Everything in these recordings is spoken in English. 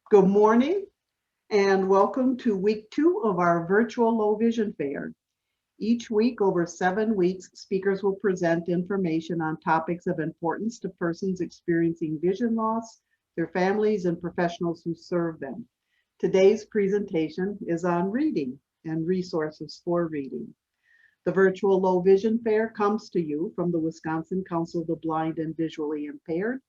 Good morning and welcome to week 2 of our virtual Low Vision Fair. Each week, over 7 weeks, speakers will present information on topics of importance to persons experiencing vision loss, their families, and professionals who serve them. Today's presentation is on reading and resources for reading. The virtual Low Vision Fair comes to you from the Wisconsin Council of the Blind and Visually Impaired.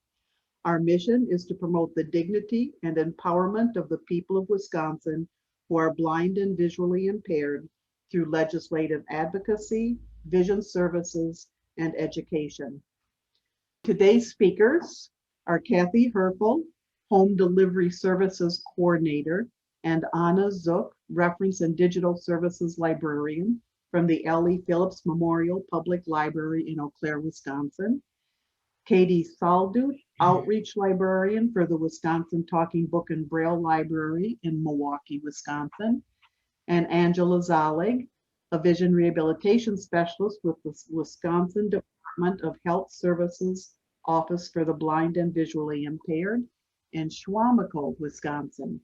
Our mission is to promote the dignity and empowerment of the people of Wisconsin who are blind and visually impaired through legislative advocacy, vision services, and education. Today's speakers are Kathy Herfel, Home Delivery Services Coordinator, and Anna Zook, Reference and Digital Services Librarian from the L.E. Phillips Memorial Public Library in Eau Claire, Wisconsin. Katie Saldut, Outreach Librarian for the Wisconsin Talking Book and Braille Library in Milwaukee, Wisconsin. And Angela Zalig, a Vision Rehabilitation Specialist with the Wisconsin Department of Health Services Office for the Blind and Visually Impaired in Schwamico, Wisconsin.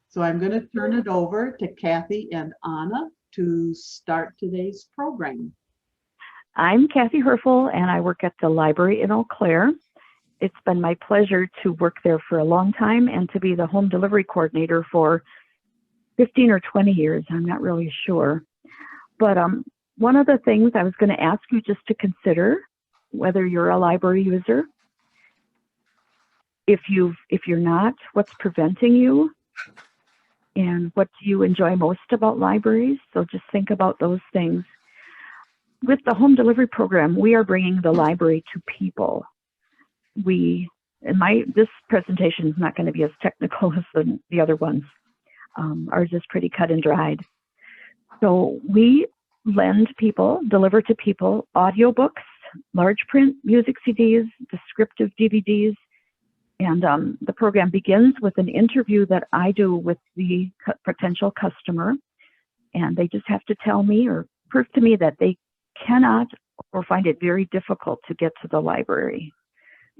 So I'm going to turn it over to Kathy and Anna to start today's program. I'm Kathy Herfel, and I work at the library in Eau Claire. It's been my pleasure to work there for a long time and to be the home delivery coordinator for 15 or 20 years. I'm not really sure. But one of the things I was going to ask you just to consider, whether you're a library user, if you're not, what's preventing you, and what do you enjoy most about libraries? So just think about those things. With the home delivery program, we are bringing the library to people. This presentation is not going to be as technical as the other ones. Ours is pretty cut and dried. So we deliver to people audiobooks, large print music CDs, descriptive DVDs, and the program begins with an interview that I do with the potential customer, and they just have to tell me or prove to me that they cannot or find it very difficult to get to the library.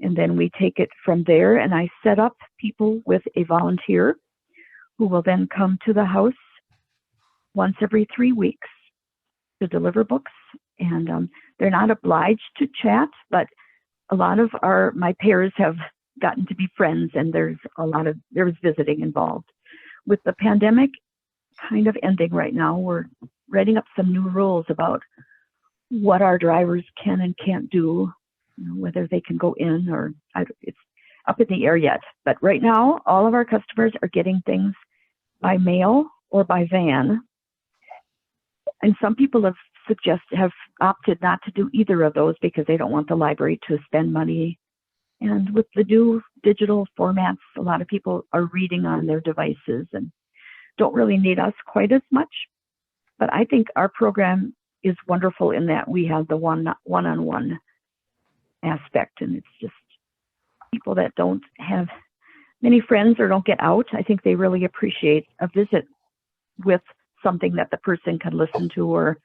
And then we take it from there, and I set up people with a volunteer who will then come to the house once every 3 weeks to deliver books. And they're not obliged to chat, but a lot of my pairs have gotten to be friends, and there's visiting involved. With the pandemic kind of ending right now, we're writing up some new rules about what our drivers can and can't do, whether they can go in or it's up in the air yet. But right now, all of our customers are getting things by mail or by van. And some people have opted not to do either of those because they don't want the library to spend money. And with the new digital formats, a lot of people are reading on their devices and don't really need us quite as much. But I think our program is wonderful in that we have the one-on-one aspect, and it's just people that don't have many friends or don't get out. I think they really appreciate a visit with something that the person can listen to or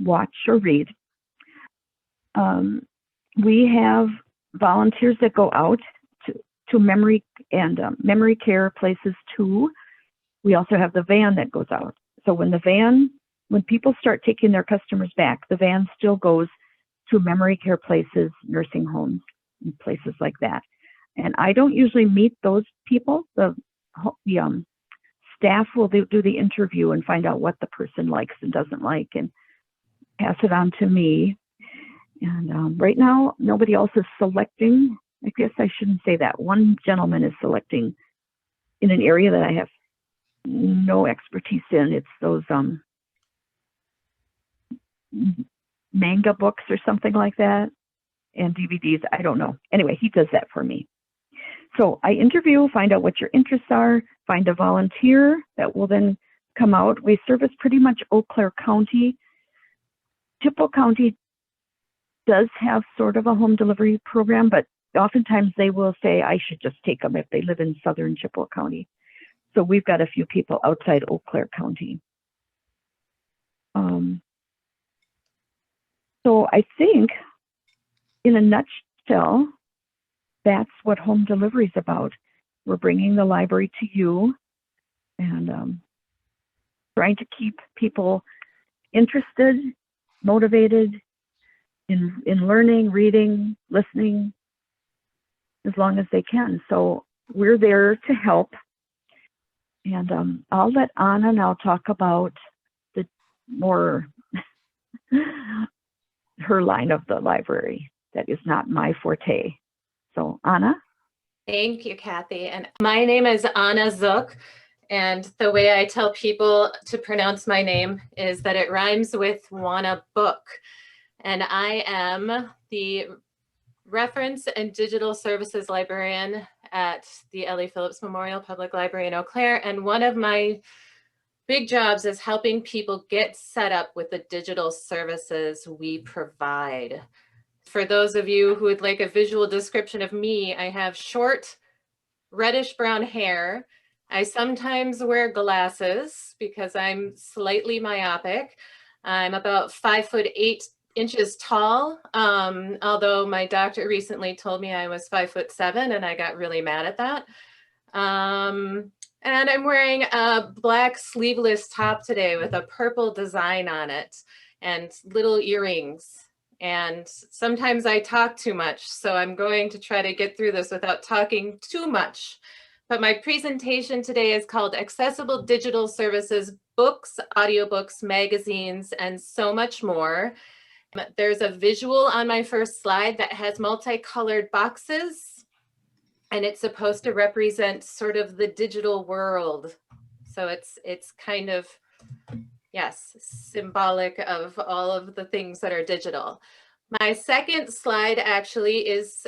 watch or read. We have volunteers that go out to memory care places too. We also have the van that goes out. So when people start taking their customers back, the van still goes to memory care places, nursing homes, and places like that. And I don't usually meet those people. The staff will do the interview and find out what the person likes and doesn't like and pass it on to me. And right now, nobody else is selecting. I guess I shouldn't say that. One gentleman is selecting in an area that I have no expertise in. It's those manga books or something like that, and DVDs. I don't know. Anyway, he does that for me. So I interview, find out what your interests are, find a volunteer that will then come out. We service pretty much Eau Claire County. Chippewa County does have sort of a home delivery program, but oftentimes they will say I should just take them if they live in southern Chippewa County. So we've got a few people outside Eau Claire County. So I think in a nutshell, that's what home delivery is about. We're bringing the library to you and trying to keep people interested, motivated in learning, reading, listening, as long as they can. So we're there to help. And I'll let Anna now talk about the more her line of the library. That is not my forte. So Anna? Thank you, Kathy. And my name is Anna Zook. And the way I tell people to pronounce my name is that it rhymes with wanna book. And I am the Reference and Digital Services Librarian at the Ellie Phillips Memorial Public Library in Eau Claire. And one of my big jobs is helping people get set up with the digital services we provide. For those of you who would like a visual description of me, I have short reddish brown hair. I sometimes wear glasses because I'm slightly myopic. I'm about 5'8" tall, although my doctor recently told me I was 5'7" and I got really mad at that. And I'm wearing a black sleeveless top today with a purple design on it and little earrings. And sometimes I talk too much, so I'm going to try to get through this without talking too much. But my presentation today is called Accessible Digital Services, Books, Audiobooks, Magazines, and so much more. There's a visual on my first slide that has multicolored boxes, and it's supposed to represent sort of the digital world. So it's kind of, yes, symbolic of all of the things that are digital. My second slide actually is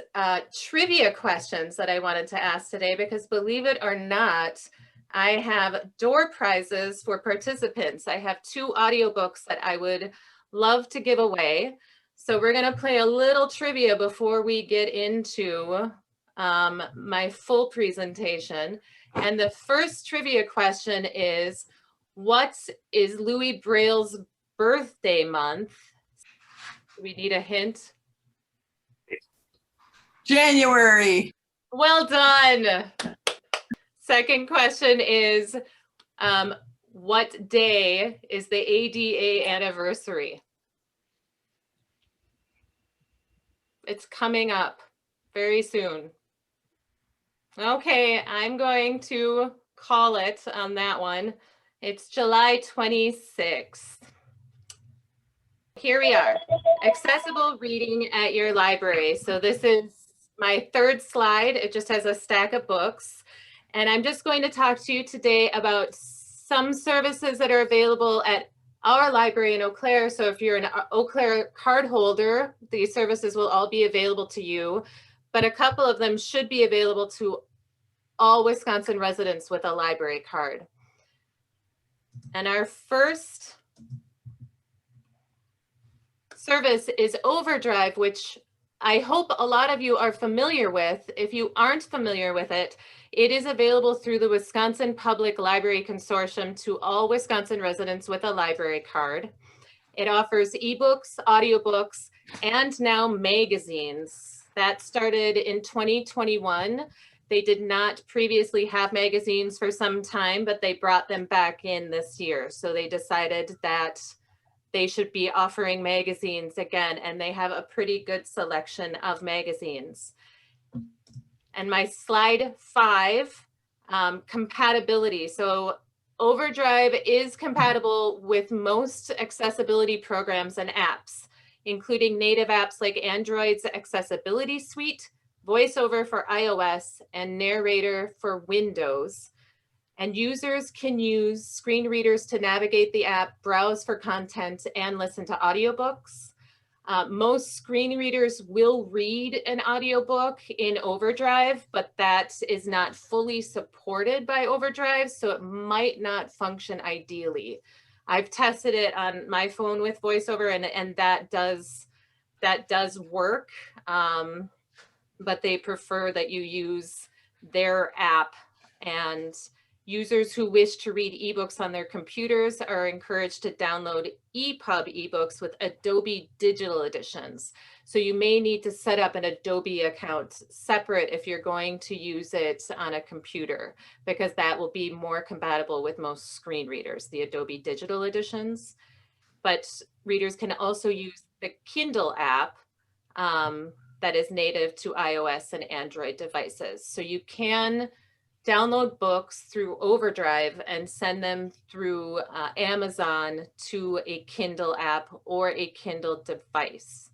trivia questions that I wanted to ask today, because believe it or not, I have door prizes for participants. I have 2 audiobooks that I would love to give away. So we're gonna play a little trivia before we get into my full presentation. And the first trivia question is, what is Louis Braille's birthday month? Do we need a hint? January. Well done. Second question is, what day is the ADA anniversary? It's coming up very soon. Okay, I'm going to call it on that one. It's July 26th. Here we are, accessible reading at your library. So this is my third slide. It just has a stack of books. And I'm just going to talk to you today about some services that are available at our library in Eau Claire. So if you're an Eau Claire card holder, these services will all be available to you, but a couple of them should be available to all Wisconsin residents with a library card. And our first service is Overdrive, which I hope a lot of you are familiar with. If you aren't familiar with it, it is available through the Wisconsin Public Library Consortium to all Wisconsin residents with a library card. It offers ebooks, audiobooks, and now magazines. That started in 2021. They did not previously have magazines for some time, but they brought them back in this year. So they decided that they should be offering magazines again, and they have a pretty good selection of magazines. And my slide 5, compatibility. So Overdrive is compatible with most accessibility programs and apps, including native apps like Android's Accessibility Suite, VoiceOver for iOS, and Narrator for Windows. And users can use screen readers to navigate the app, browse for content, and listen to audiobooks. Most screen readers will read an audiobook in Overdrive, but that is not fully supported by Overdrive, so it might not function ideally. I've tested it on my phone with VoiceOver, and that does work, but they prefer that you use their app. And users who wish to read ebooks on their computers are encouraged to download EPUB ebooks with Adobe digital editions. So you may need to set up an Adobe account separate if you're going to use it on a computer, because that will be more compatible with most screen readers, the Adobe digital editions. But readers can also use the Kindle app that is native to iOS and Android devices. So you can download books through Overdrive and send them through Amazon to a Kindle app or a Kindle device.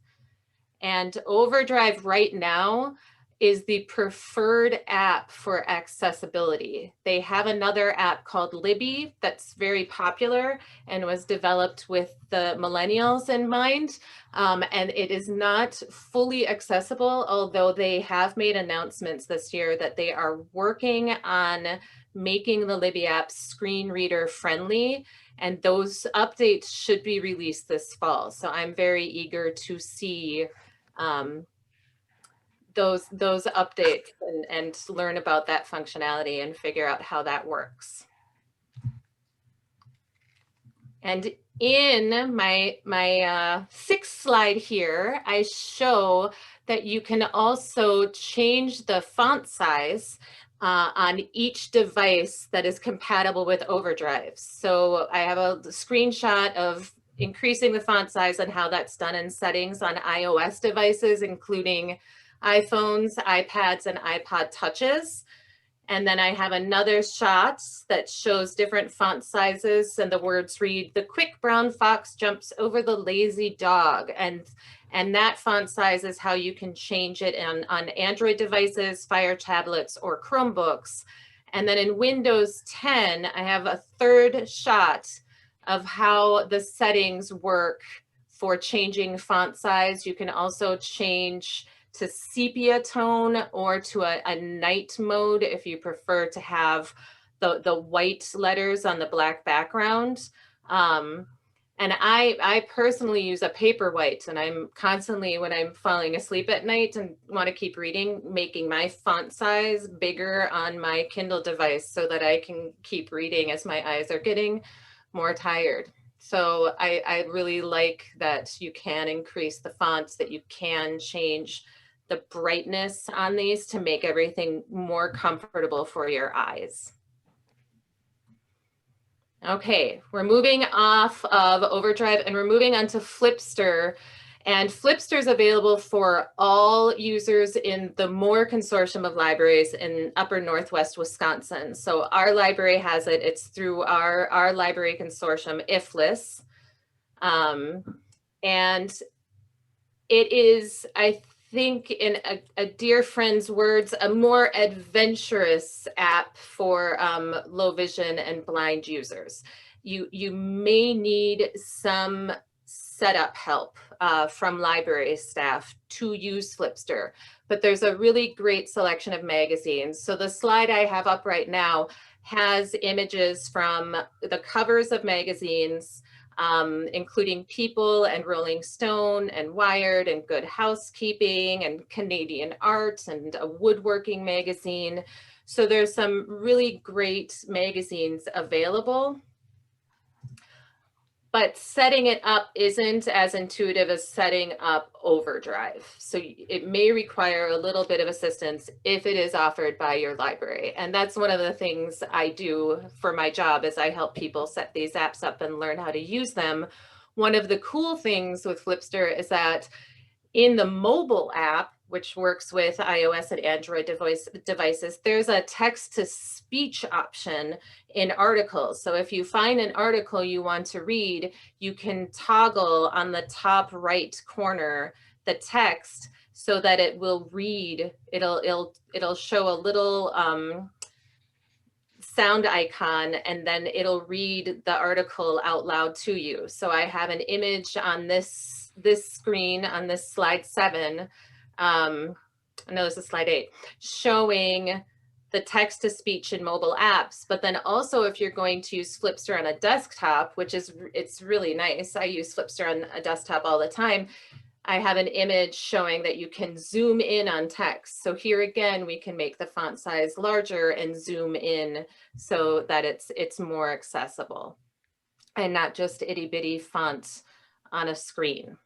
And Overdrive right now is the preferred app for accessibility. They have another app called Libby that's very popular and was developed with the millennials in mind. And it is not fully accessible, although they have made announcements this year that they are working on making the Libby app screen reader friendly. And those updates should be released this fall. So I'm very eager to see those updates and learn about that functionality and figure out how that works. And in my sixth slide here, I show that you can also change the font size on each device that is compatible with Overdrive. So I have a screenshot of increasing the font size and how that's done in settings on iOS devices, including iPhones, iPads, and iPod touches. And then I have another shot that shows different font sizes, and the words read, "The quick brown fox jumps over the lazy dog." And that font size is how you can change it on Android devices, Fire tablets, or Chromebooks. And then in Windows 10, I have a third shot of how the settings work for changing font size. You can also change to sepia tone or to a night mode if you prefer to have the white letters on the black background. And I personally use a Paperwhite, and I'm constantly, when I'm falling asleep at night and want to keep reading, making my font size bigger on my Kindle device so that I can keep reading as my eyes are getting more tired. So I really like that you can increase the fonts, that you can change the brightness on these to make everything more comfortable for your eyes. Okay, we're moving off of Overdrive and we're moving on to Flipster. And Flipster is available for all users in the Moore Consortium of libraries in Upper Northwest Wisconsin. So our library has it. It's through our library consortium, IFLIS. And it is, I think, in a dear friend's words, a more adventurous app for low vision and blind users. You may need some setup help from library staff to use Flipster, but there's a really great selection of magazines. So the slide I have up right now has images from the covers of magazines, including People and Rolling Stone and Wired and Good Housekeeping and Canadian Art and a woodworking magazine. So there's some really great magazines available. But setting it up isn't as intuitive as setting up Overdrive. So it may require a little bit of assistance if it is offered by your library. And that's one of the things I do for my job, is I help people set these apps up and learn how to use them. One of the cool things with Flipster is that in the mobile app, which works with iOS and Android devices, there's a text-to-speech option in articles. So if you find an article you want to read, you can toggle on the top right corner the text so that it will read. It'll show a little sound icon, and then it'll read the article out loud to you. So I have an image on this screen on this slide 7. No, this is slide 8, showing the text-to-speech in mobile apps. But then also, if you're going to use Flipster on a desktop, it's really nice. I use Flipster on a desktop all the time. I have an image showing that you can zoom in on text. So here again, we can make the font size larger and zoom in so that it's more accessible and not just itty bitty font on a screen.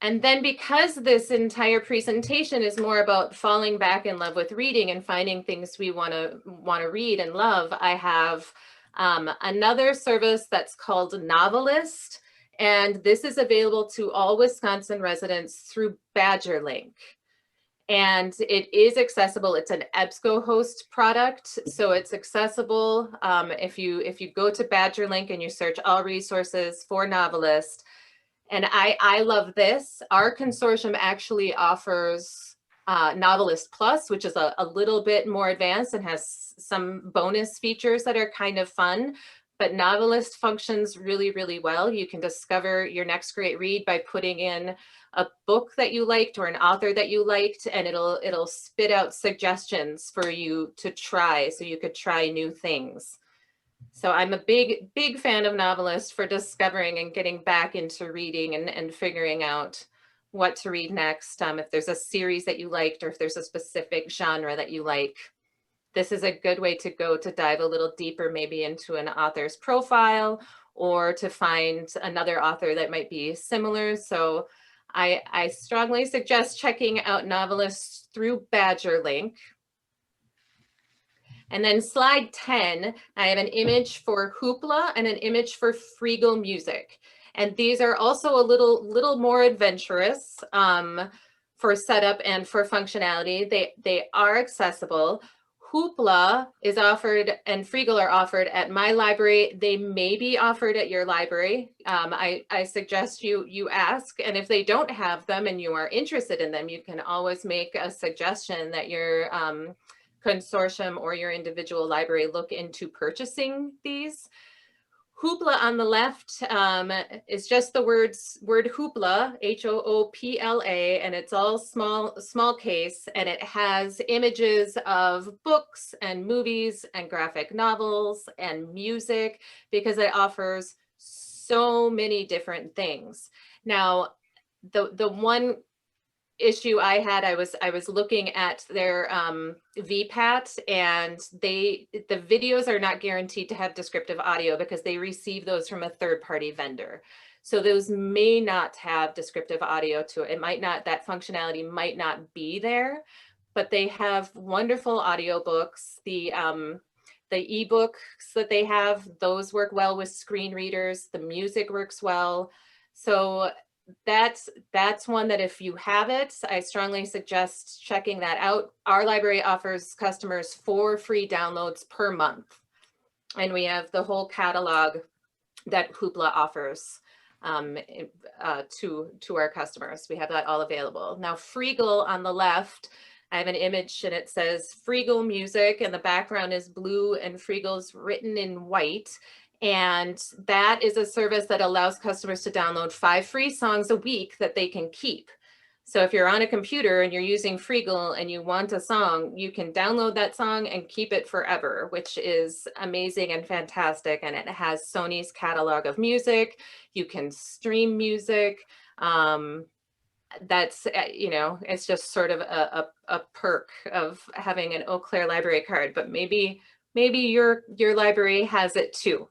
And then because this entire presentation is more about falling back in love with reading and finding things we want to read and love, I have another service that's called Novelist. And this is available to all Wisconsin residents through BadgerLink. And it is accessible. It's an EBSCO host product, so it's accessible. If you go to BadgerLink and you search all resources for Novelist, and I love this. Our consortium actually offers Novelist Plus, which is a little bit more advanced and has some bonus features that are kind of fun. But Novelist functions really, really well. You can discover your next great read by putting in a book that you liked or an author that you liked, and it'll spit out suggestions for you to try, so you could try new things. So I'm a big fan of Novelist for discovering and getting back into reading and figuring out what to read next. If there's a series that you liked, or if there's a specific genre that you like, this is a good way to go to dive a little deeper, maybe into an author's profile, or to find another author that might be similar. So I strongly suggest checking out Novelist through BadgerLink. And then slide 10, I have an image for Hoopla and an image for Freegle Music. And these are also a little more adventurous for setup and for functionality. They are accessible. Hoopla is offered and Freegle are offered at my library. They may be offered at your library. I suggest you ask, and if they don't have them and you are interested in them, you can always make a suggestion that your consortium or your individual library look into purchasing these. Hoopla on the left is just the word hoopla, Hoopla, and it's all small case, and it has images of books and movies and graphic novels and music, because it offers so many different things. Now, the one issue I had, I was looking at their VPAT, and the videos are not guaranteed to have descriptive audio because they receive those from a third-party vendor. So those may not have descriptive audio to it. It might not, that functionality might not be there, but they have wonderful audiobooks. The ebooks that they have, those work well with screen readers. The music works well. So that's one that if you have it, I strongly suggest checking that out. Our library offers customers 4 free downloads per month, and we have the whole catalog that Hoopla offers to our customers. We have that all available. Now, Freegle on the left, I have an image and it says Freegle Music, and the background is blue and Freegle's written in white. And that is a service that allows customers to download 5 free songs a week that they can keep. So if you're on a computer and you're using Freegle and you want a song, you can download that song and keep it forever, which is amazing and fantastic. And it has Sony's catalog of music. You can stream music. That's, you know, it's just sort of a perk of having an Eau Claire library card, but maybe your library has it too.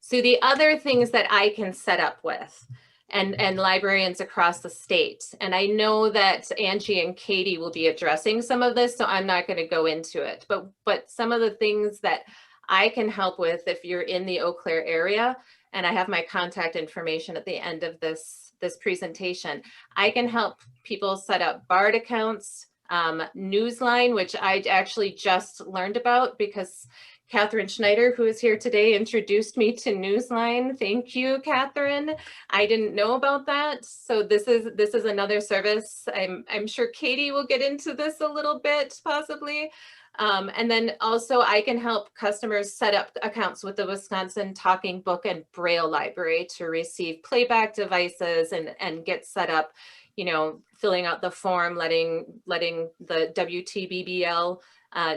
So the other things that I can set up with, and librarians across the state, and I know that Angie and Katie will be addressing some of this, so I'm not going to go into it, but some of the things that I can help with if you're in the Eau Claire area, and I have my contact information at the end of this presentation, I can help people set up BARD accounts, Newsline, which I actually just learned about because Catherine Schneider, who is here today, introduced me to Newsline. Thank you, Catherine. I didn't know about that. So this is another service. I'm sure Katie will get into this a little bit, possibly. And then also I can help customers set up accounts with the Wisconsin Talking Book and Braille Library to receive playback devices and get set up, you know, filling out the form, letting the WTBBL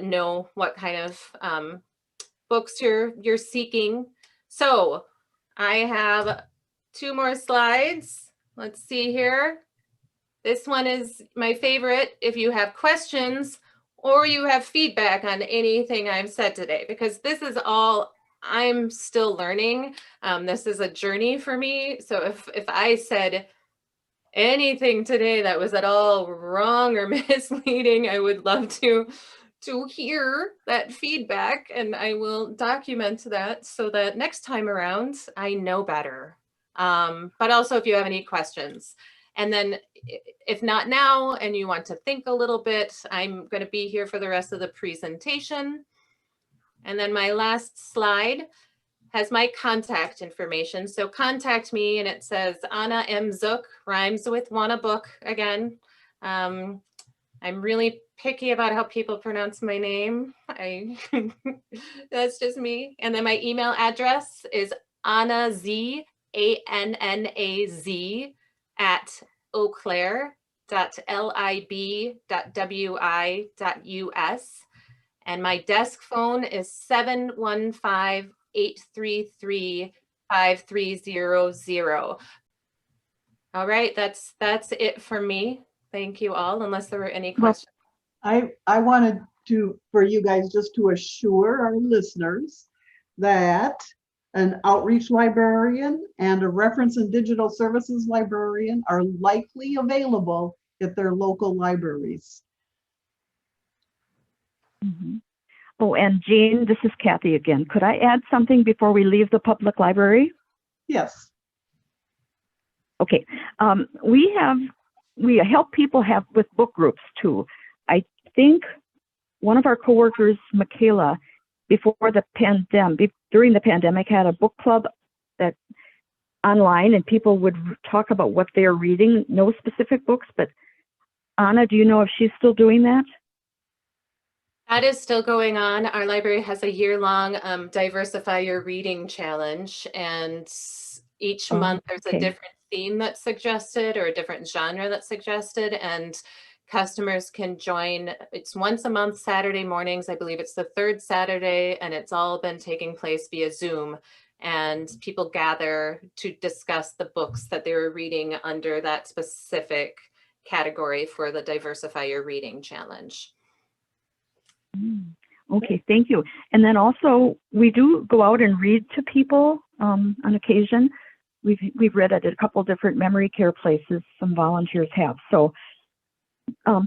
know what kind of books you're seeking. So I have 2 more slides. Let's see here. This one is my favorite. If you have questions or you have feedback on anything I've said today, because this is all I'm still learning. This is a journey for me. So if I said anything today that was at all wrong or misleading, I would love to hear that feedback, and I will document that so that next time around I know better. But also if you have any questions. And then if not now and you want to think a little bit, I'm going to be here for the rest of the presentation. And then my last slide has my contact information. So contact me, and it says Anna M. Zook, rhymes with wanna book again. I'm really picky about how people pronounce my name. That's just me. And then my email address is Anna Z, ANNAZ at eauclaire.lib.wi.us. And my desk phone is 715-833-5300. All right, that's it for me. Thank you all, unless there were any questions. I wanted for you guys just to assure our listeners that an outreach librarian and a reference and digital services librarian are likely available at their local libraries. Mm-hmm. Oh, and Jean, this is Kathy again. Could I add something before we leave the public library? Yes. Okay. We help people with book groups too. I think one of our coworkers, Michaela, during the pandemic, had a book club that online, and people would talk about what they're reading. No specific books, but Anna, do you know if she's still doing that? That is still going on. Our library has a year-long Diversify Your Reading Challenge, and each month there's a different theme that's suggested or a different genre that's suggested, and customers can join. It's once a month, Saturday mornings. I believe it's the third Saturday, and it's all been taking place via Zoom. And people gather to discuss the books that they were reading under that specific category for the Diversify Your Reading Challenge. Okay, thank you. And then also, we do go out and read to people on occasion. We've read at a couple different memory care places. Some volunteers have. So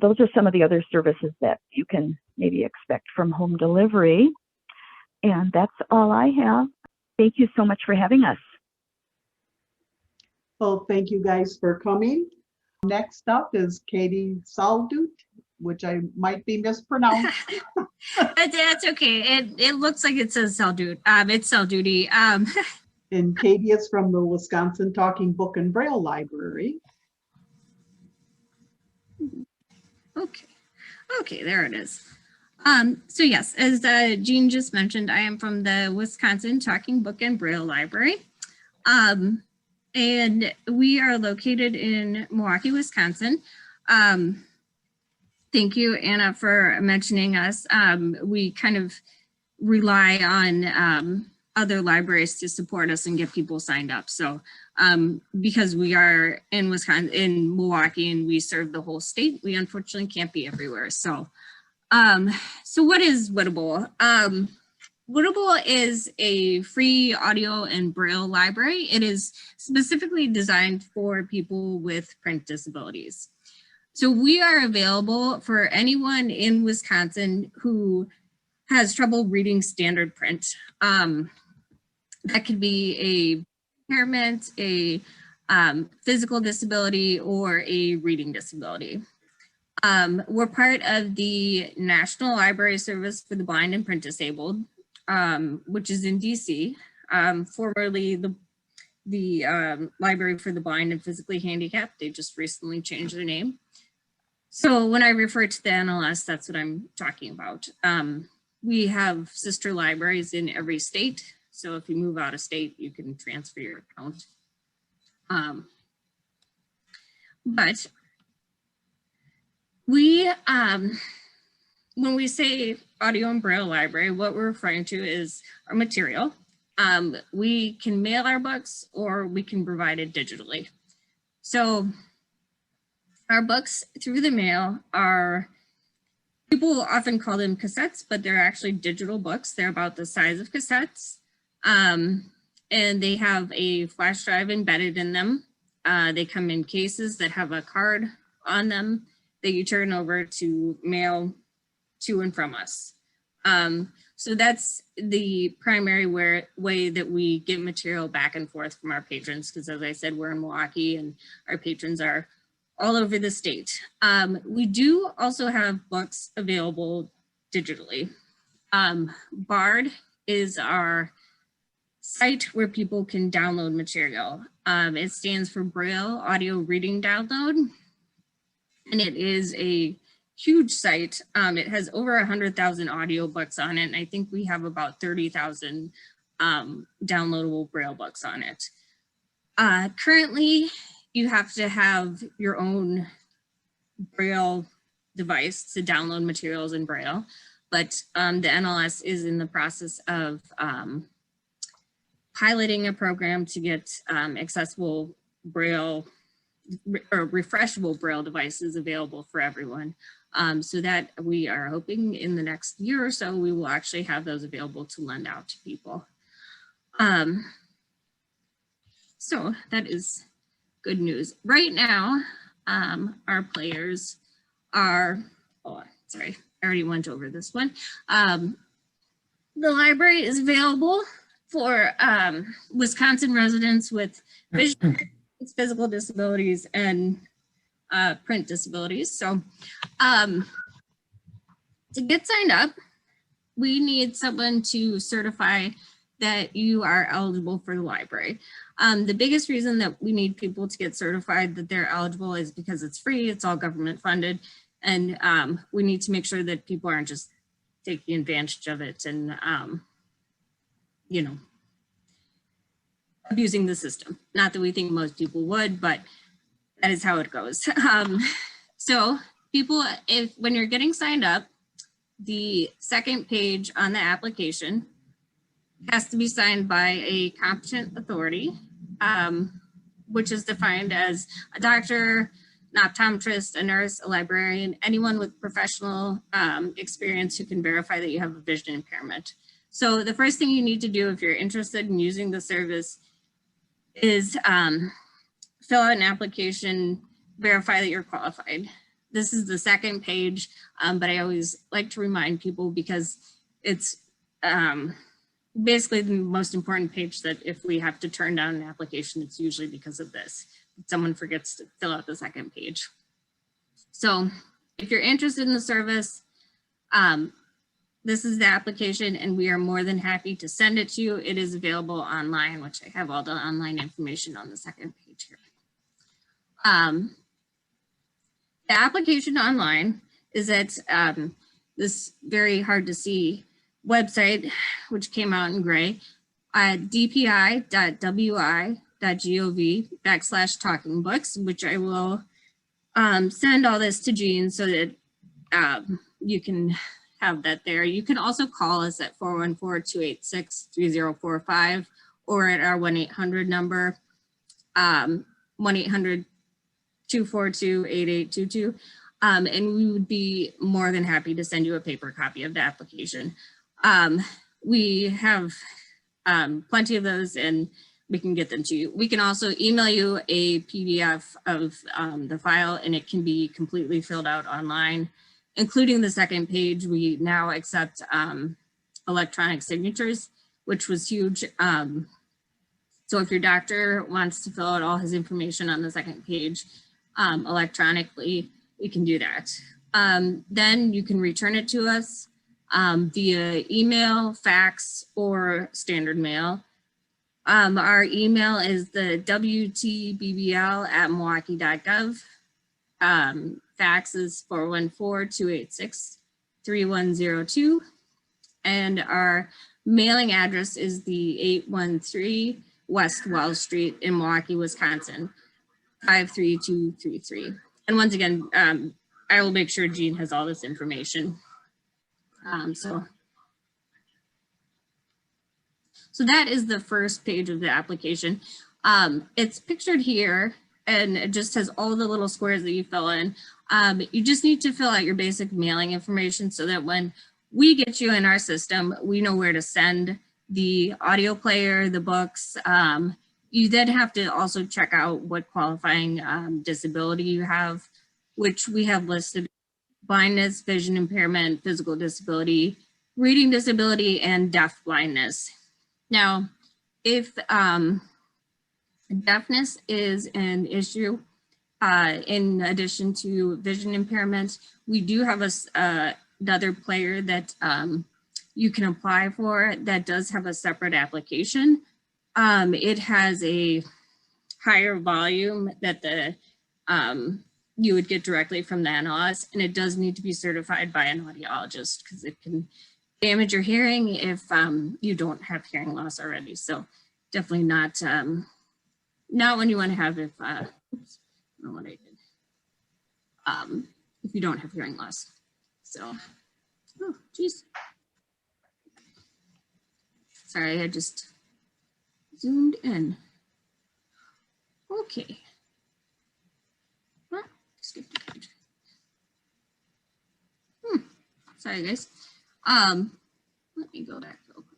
those are some of the other services that you can maybe expect from home delivery. And that's all I have. Thank you so much for having us. Well, thank you guys for coming. Next up is Katie Saldut, which I might be mispronouncing. That's okay. It looks like it says Saldut. It's Salduti. And Katie is from the Wisconsin Talking Book and Braille Library. Okay, there it is. So yes, as Jean just mentioned, I am from the Wisconsin Talking Book and Braille Library. And we are located in Milwaukee, Wisconsin. Thank you, Anna, for mentioning us. We kind of rely on other libraries to support us and get people signed up. So because we are in Wisconsin, in Milwaukee, and we serve the whole state, we unfortunately can't be everywhere. So, so what is Wittable? Wittable is a free audio and Braille library. It is specifically designed for people with print disabilities. So we are available for anyone in Wisconsin who has trouble reading standard print. That could be a impairment, a physical disability, or a reading disability. We're part of the National Library Service for the Blind and Print Disabled, which is in DC, formerly the Library for the Blind and Physically Handicapped. They just recently changed their name. So when I refer to the NLS, that's what I'm talking about. We have sister libraries in every state. So if you move out of state, you can transfer your account. But we, when we say audio and Braille library, what we're referring to is our material. We can mail our books or we can provide it digitally. So our books through the mail are, people often call them cassettes, but they're actually digital books. They're about the size of cassettes. And they have a flash drive embedded in them. They come in cases that have a card on them that you turn over to mail to and from us. So that's the primary way that we get material back and forth from our patrons, because as I said, we're in Milwaukee and our patrons are all over the state. We do also have books available digitally. BARD is our site where people can download material. It stands for Braille Audio Reading Download, and it is a huge site. It has over 100,000 audiobooks on it, and I think we have about 30,000 downloadable Braille books on it. Currently, you have to have your own Braille device to download materials in Braille, but the NLS is in the process of piloting a program to get accessible Braille or refreshable Braille devices available for everyone. So that we are hoping in the next year or so, we will actually have those available to lend out to people. So that is good news. Right now, our players are, oh, sorry, I already went over this one. The library is available for Wisconsin residents with vision, physical disabilities, and print disabilities. So to get signed up, we need someone to certify that you are eligible for the library. The biggest reason that we need people to get certified that they're eligible is because it's free, it's all government funded, and we need to make sure that people aren't just taking advantage of it and, you know, abusing the system. Not that we think most people would, but that is how it goes. So people, when you're getting signed up, the second page on the application has to be signed by a competent authority, which is defined as a doctor, an optometrist, a nurse, a librarian, anyone with professional experience who can verify that you have a vision impairment. So the first thing you need to do if you're interested in using the service is fill out an application, verify that you're qualified. This is the second page, but I always like to remind people because it's basically the most important page that if we have to turn down an application, it's usually because of this. Someone forgets to fill out the second page. So if you're interested in the service, this is the application and we are more than happy to send it to you. It is available online, which I have all the online information on the second page here. The application online is at this very hard to see website, which came out in gray, dpi.wi.gov/talkingbooks, which I will send all this to Jean so that you can have that there. You can also call us at 414-286-3045 or at our 1-800 number, 1-800-242-8822. And we would be more than happy to send you a paper copy of the application. We have plenty of those and we can get them to you. We can also email you a PDF of the file and it can be completely filled out online, including the second page. We now accept electronic signatures, which was huge. So if your doctor wants to fill out all his information on the second page electronically, we can do that. Then you can return it to us via email, fax, or standard mail. Our email is the WTBBL@milwaukee.gov. Fax is 414-286-3102. And our mailing address is the 813 West Wells Street in Milwaukee, Wisconsin, 53233. And once again, I will make sure Jean has all this information. So that is the first page of the application. It's pictured here and it just has all the little squares that you fill in. You just need to fill out your basic mailing information so that when we get you in our system, we know where to send the audio player, the books, You then have to also check out what qualifying disability you have, which we have listed: blindness, vision impairment, physical disability, reading disability, and deaf blindness. Now, if deafness is an issue, in addition to vision impairment, we do have another player that you can apply for that does have a separate application. It has a higher volume that you would get directly from the NLS, and it does need to be certified by an audiologist because it can damage your hearing if you don't have hearing loss already. So definitely not when you want to have if oops, I don't know what I did. If you don't have hearing loss. So, oh geez. Sorry, I just zoomed in. Okay. Skipped a page. Sorry guys. Let me go back real quick.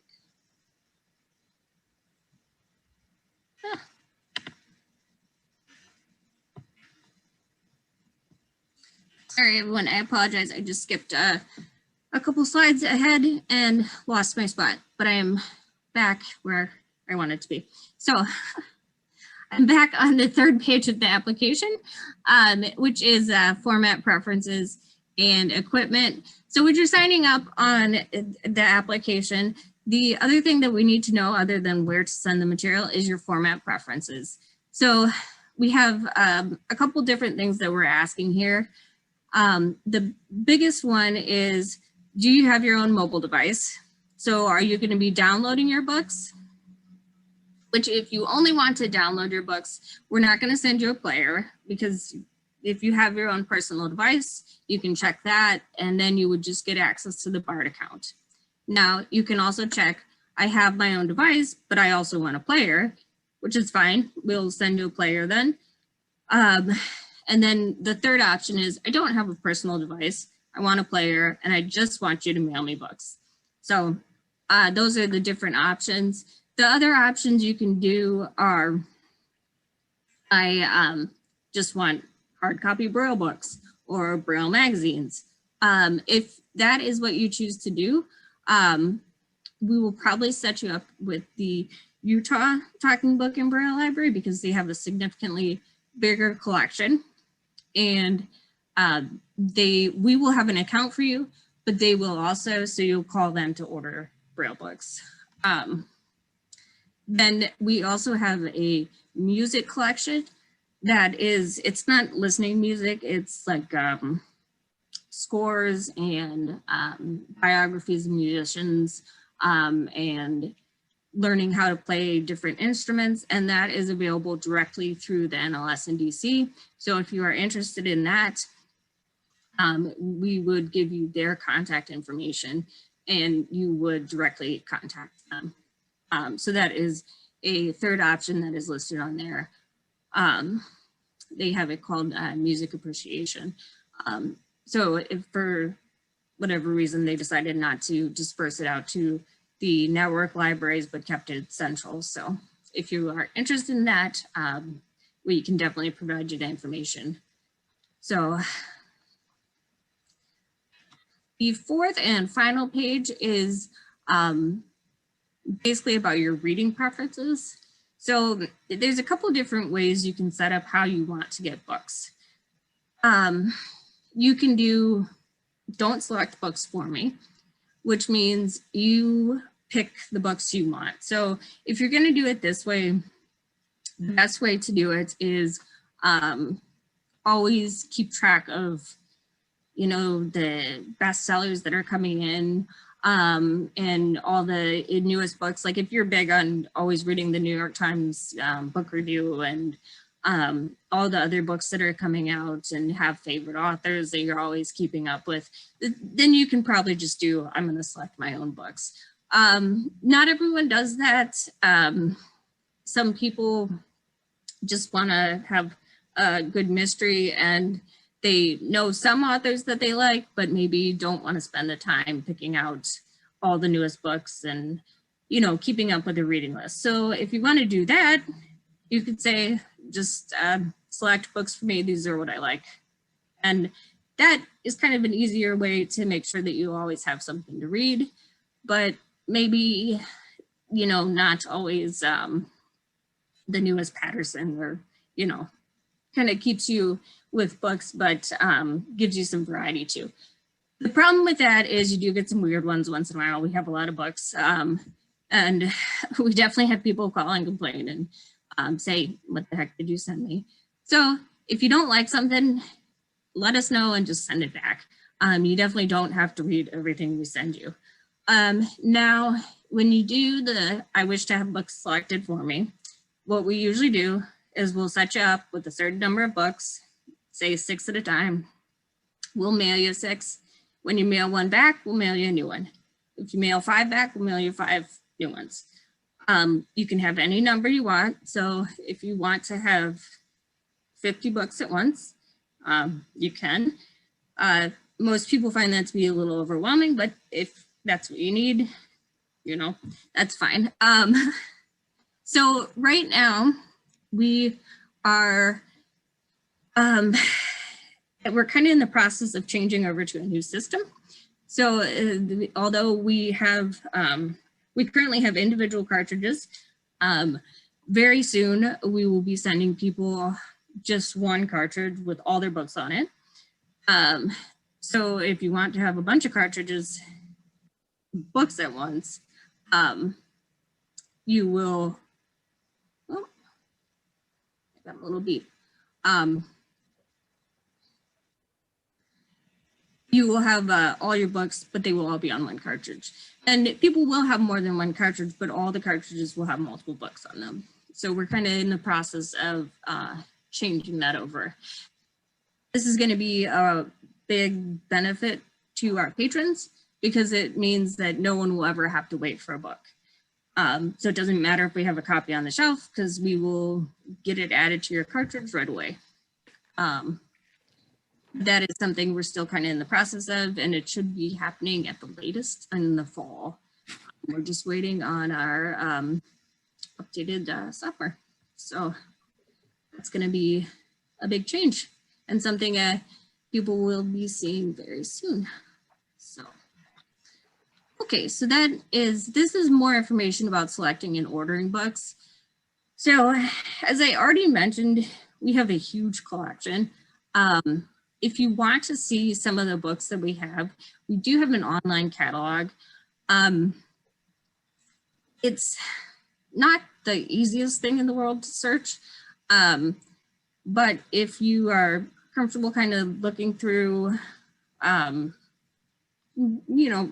Sorry everyone, I apologize. I just skipped a couple slides ahead and lost my spot, but I am back where I wanted to be. So I'm back on the third page of the application, which is format preferences and equipment. So when you're signing up on the application, the other thing that we need to know, other than where to send the material, is your format preferences. So we have a couple different things that we're asking here. The biggest one is, do you have your own mobile device? So are you going to be downloading your books? Which, if you only want to download your books, we're not going to send you a player, because if you have your own personal device, you can check that, and then you would just get access to the BARD account. Now, you can also check, I have my own device, but I also want a player, which is fine. We'll send you a player then. And then the third option is, I don't have a personal device, I want a player, and I just want you to mail me books. So those are the different options. The other options you can do are, I just want hard copy Braille books or Braille magazines. If that is what you choose to do, we will probably set you up with the Utah Talking Book and Braille Library, because they have a significantly bigger collection, and we will have an account for you, but they will also, so you'll call them to order Braille books. Then we also have a music collection that is, it's not listening music, it's like scores and biographies of musicians and learning how to play different instruments, and that is available directly through the NLS in DC. So if you are interested in that, we would give you their contact information and you would directly contact them. So that is a third option that is listed on there. They have it called music appreciation. So if for whatever reason they decided not to disperse it out to the network libraries, but kept it central. So if you are interested in that, we can definitely provide you the information. So the fourth and final page is basically about your reading preferences. So there's a couple different ways you can set up how you want to get books. You can do don't select books for me, which means you pick the books you want. So if you're going to do it this way, the best way to do it is always keep track of, you know, the bestsellers that are coming in and all the newest books. Like if you're big on always reading the New York Times book review and all the other books that are coming out and have favorite authors that you're always keeping up with, then you can probably just do, I'm going to select my own books. Not everyone does that. Some people just want to have a good mystery and they know some authors that they like, but maybe don't want to spend the time picking out all the newest books and, you know, keeping up with the reading list. So if you want to do that, You could say, just select books for me. These are what I like. And that is kind of an easier way to make sure that you always have something to read, but maybe, you know, not always the newest Patterson, or, you know, kind of keeps you with books, but gives you some variety too. The problem with that is you do get some weird ones once in a while. We have a lot of books, and we definitely have people call and complain and say, what the heck did you send me? So if you don't like something, let us know and just send it back. You definitely don't have to read everything we send you. Now, when you do the I wish to have books selected for me, what we usually do is we'll set you up with a certain number of books, say 6 at a time. We'll mail you 6. When you mail 1 back, we'll mail you a new one. If you mail 5 back, we'll mail you 5 new ones. You can have any number you want. So if you want to have 50 books at once, you can. Most people find that to be a little overwhelming, but if that's what you need, you know, that's fine. So right now we are, we're kind of in the process of changing over to a new system. So although we have, we currently have individual cartridges, very soon we will be sending people just 1 cartridge with all their books on it. So if you want to have a bunch of cartridges, books at once, you will, oh, I got a little beep. You will have all your books, but they will all be on 1 cartridge. And people will have more than 1 cartridge, but all the cartridges will have multiple books on them. So we're kind of in the process of changing that over. This is going to be a big benefit to our patrons because it means that no one will ever have to wait for a book. So it doesn't matter if we have a copy on the shelf because we will get it added to your cartridge right away. That is something we're still kind of in the process of, and it should be happening at the latest in the fall. We're just waiting on our updated software. So that's going to be a big change and something people will be seeing very soon. So, okay, so this is more information about selecting and ordering books. So as I already mentioned, we have a huge collection. If you want to see some of the books that we do have an online catalog. It's not the easiest thing in the world to search, but if you are comfortable kind of looking through, you know,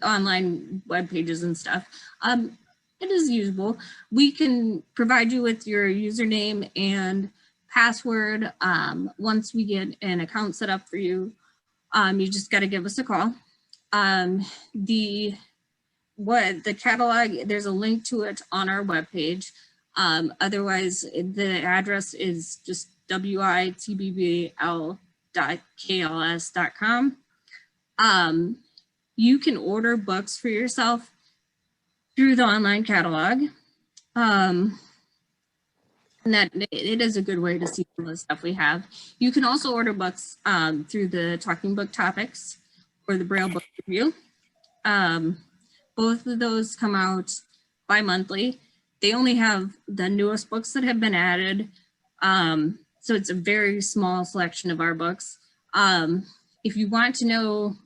online web pages and stuff, it is usable. We can provide you with your username and password. Once we get an account set up for you, you just got to give us a call. The catalog, there's a link to it on our webpage. Otherwise, the address is just WTBBL.kls.com. You can order books for yourself through the online catalog. And that it is a good way to see some of the stuff we have. You can also order books through the Talking Book Topics or the Braille Book Review. Both of those come out bi-monthly. They only have the newest books that have been added. So it's a very small selection of our books. If you want to know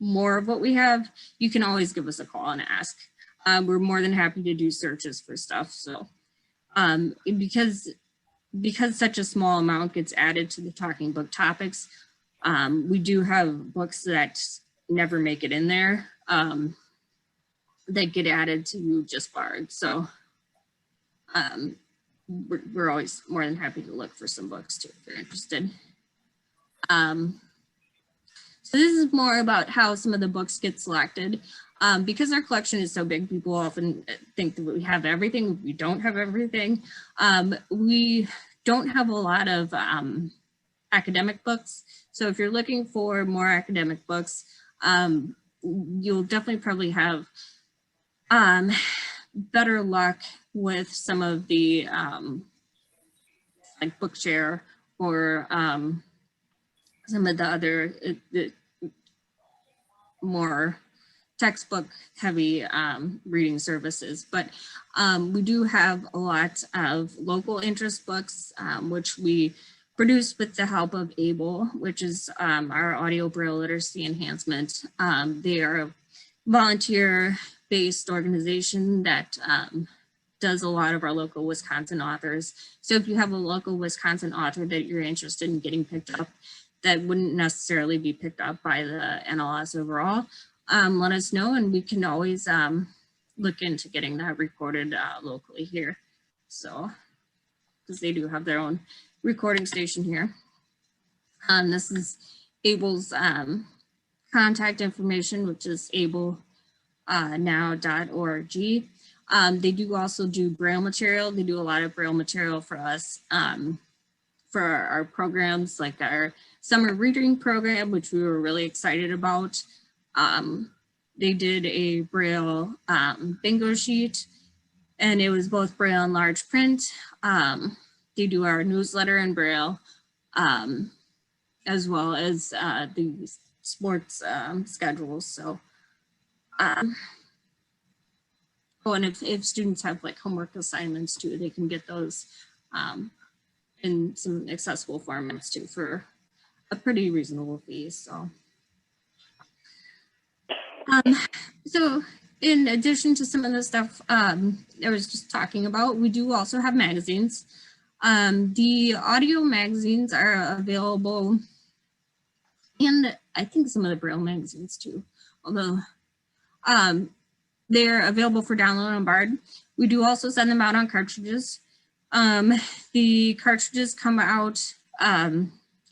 more of what we have, you can always give us a call and ask. We're more than happy to do searches for stuff. So because such a small amount gets added to the Talking Book Topics, we do have books that never make it in there that get added to just Bard. So we're always more than happy to look for some books too if you're interested. So this is more about how some of the books get selected. Because our collection is so big, people often think that we have everything. We don't have everything. We don't have a lot of academic books. So if you're looking for more academic books, you'll definitely probably have better luck with some of the like Bookshare or some of the other the more textbook heavy reading services. But we do have a lot of local interest books, which we produce with the help of ABLE, which is our audio braille literacy enhancement. They are a volunteer-based organization that does a lot of our local Wisconsin authors. So if you have a local Wisconsin author that you're interested in getting picked up, that wouldn't necessarily be picked up by the NLS overall, let us know, and we can always look into getting that recorded locally here. So, because they do have their own recording station here. This is ABLE's contact information, which is ablenow.org. They do also do Braille material. They do a lot of Braille material for us for our programs, like our summer reading program, which we were really excited about. They did a Braille bingo sheet, and it was both Braille and large print. They do our newsletter in Braille, as well as the sports schedules. So, oh, and if students have like homework assignments too, they can get those in some accessible formats too for a pretty reasonable fee. So, so in addition to some of the stuff I was just talking about, we do also have magazines. The audio magazines are available, and I think some of the Braille magazines too, although they're available for download on BARD. We do also send them out on cartridges. The cartridges come out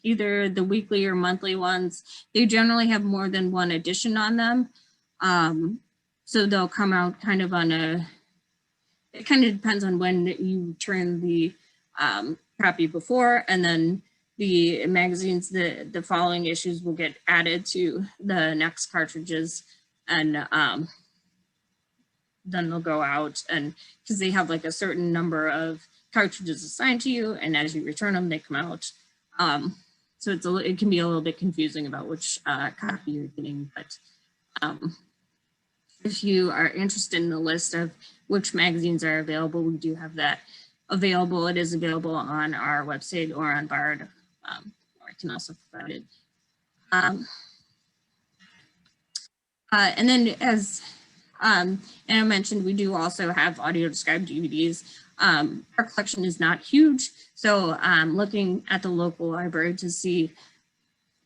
either the weekly or monthly ones. They generally have more than one edition on them. So they'll come out kind of on a, it kind of depends on when you turn the copy before, and then the magazines, the following issues will get added to the next cartridges, and then they'll go out, and because they have like a certain number of cartridges assigned to you, and as you return them, they come out. So it can be a little bit confusing about which copy you're getting, but if you are interested in the list of which magazines are available, we do have that available. It is available on our website or on BARD, or I can also provide it. And then as Anna mentioned, we do also have audio described DVDs. Our collection is not huge, so looking at the local library to see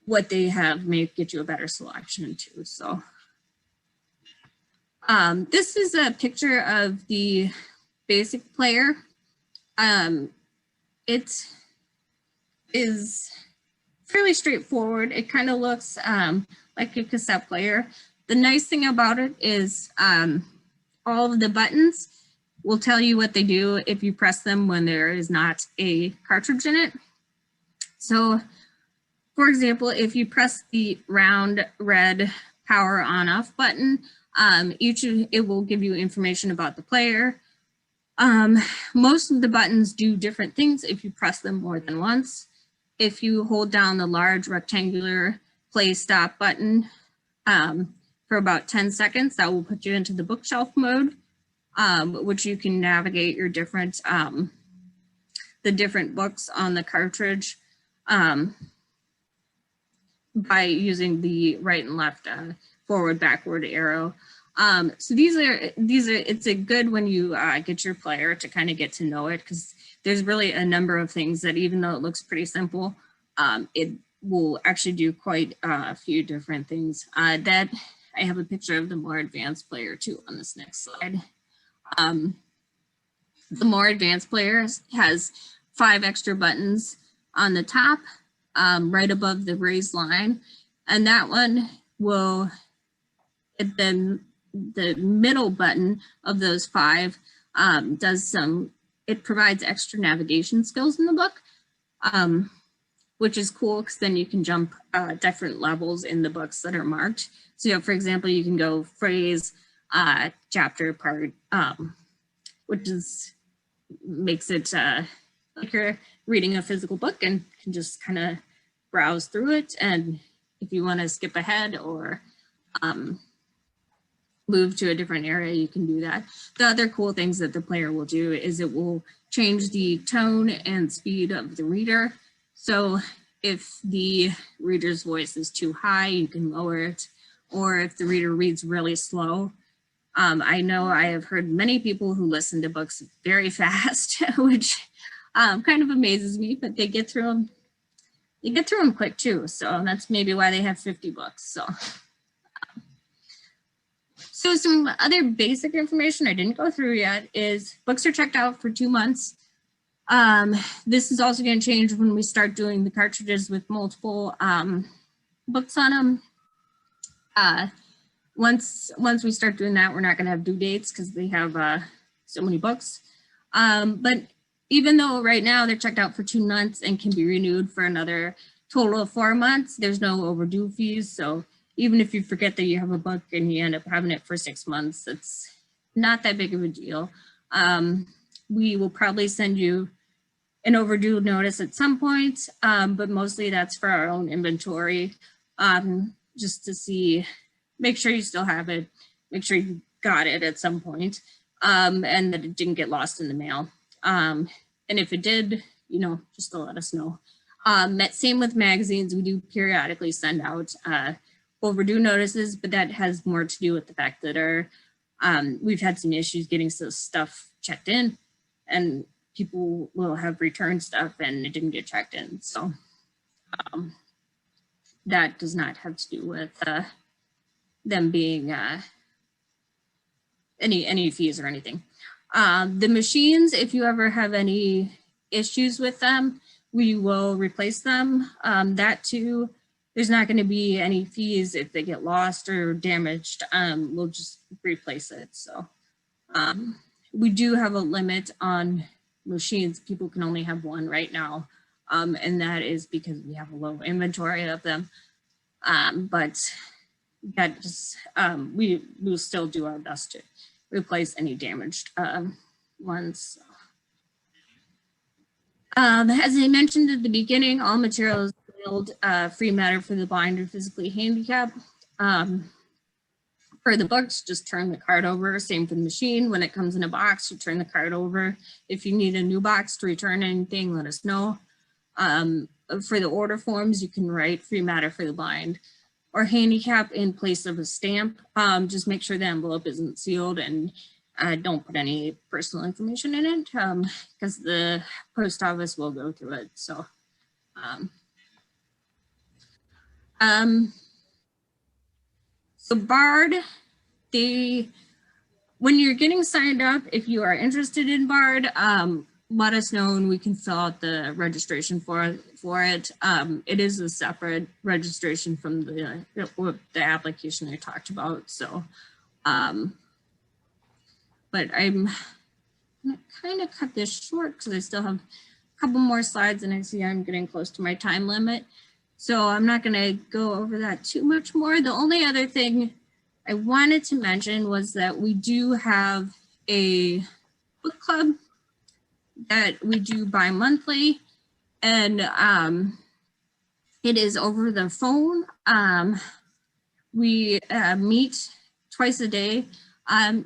what they have may get you a better selection too. So this is a picture of the basic player. It is fairly straightforward. It kind of looks like a cassette player. The nice thing about it is all of the buttons will tell you what they do if you press them when there is not a cartridge in it. So, for example, if you press the round red power on off button, it will give you information about the player. Most of the buttons do different things if you press them more than once. If you hold down the large rectangular play stop button for about 10 seconds, that will put you into the bookshelf mode, which you can navigate your different, the different books on the cartridge by using the right and left forward, backward arrow. So it's a good when you get your player to kind of get to know it, because there's really a number of things that, even though it looks pretty simple, it will actually do quite a few different things. That I have a picture of the more advanced player too on this next slide. The more advanced player has 5 extra buttons on the top, right above the raised line, and that one will, the middle button of those 5 it provides extra navigation skills in the book, which is cool because then you can jump different levels in the books that are marked. So, for example, you can go phrase, chapter, part, which makes it like you're reading a physical book and can just kind of browse through it. And if you want to skip ahead or move to a different area, you can do that. The other cool things that the player will do is it will change the tone and speed of the reader. So if the reader's voice is too high, you can lower it. Or if the reader reads really slow. I know I have heard many people who listen to books very fast, which kind of amazes me, but they get through them. They get through them quick too. So that's maybe why they have 50 books. So some other basic information I didn't go through yet is books are checked out for 2 months. This is also going to change when we start doing the cartridges with multiple books on them. Once we start doing that, we're not going to have due dates because they have so many books. But even though right now they're checked out for 2 months and can be renewed for another total of 4 months, there's no overdue fees. So even if you forget that you have a book and you end up having it for 6 months, it's not that big of a deal. We will probably send you an overdue notice at some point, but mostly that's for our own inventory, just to see, make sure you still have it, make sure you got it at some point, and that it didn't get lost in the mail. And if it did, you know, just to let us know. Same with magazines, we do periodically send out overdue notices, but that has more to do with the fact that we've had some issues getting some stuff checked in, and people will have returned stuff and it didn't get checked in. So that does not have to do with them being any fees or anything. The machines, if you ever have any issues with them, we will replace them. That too, there's not going to be any fees if they get lost or damaged. We'll just replace it. So we do have a limit on machines. People can only have one right now. And that is because we have a low inventory of them. But that just, we will still do our best to replace any damaged ones. As I mentioned at the beginning, all materials build free matter for the blind or physically handicapped. For the books, just turn the card over. Same for the machine. When it comes in a box, you turn the card over. If you need a new box to return anything, let us know. For the order forms, you can write free matter for the blind or handicap in place of a stamp. Just make sure the envelope isn't sealed and don't put any personal information in it because the post office will go through it. So, so BARD, when you're getting signed up, if you are interested in BARD, let us know and we can fill out the registration for it. It is a separate registration from the application I talked about. So, but I'm gonna kind of cut this short because I still have a couple more slides and I see I'm getting close to my time limit. So I'm not gonna go over that too much more. The only other thing I wanted to mention was that we do have a book club that we do bi-monthly, and it is over the phone. We meet twice a day,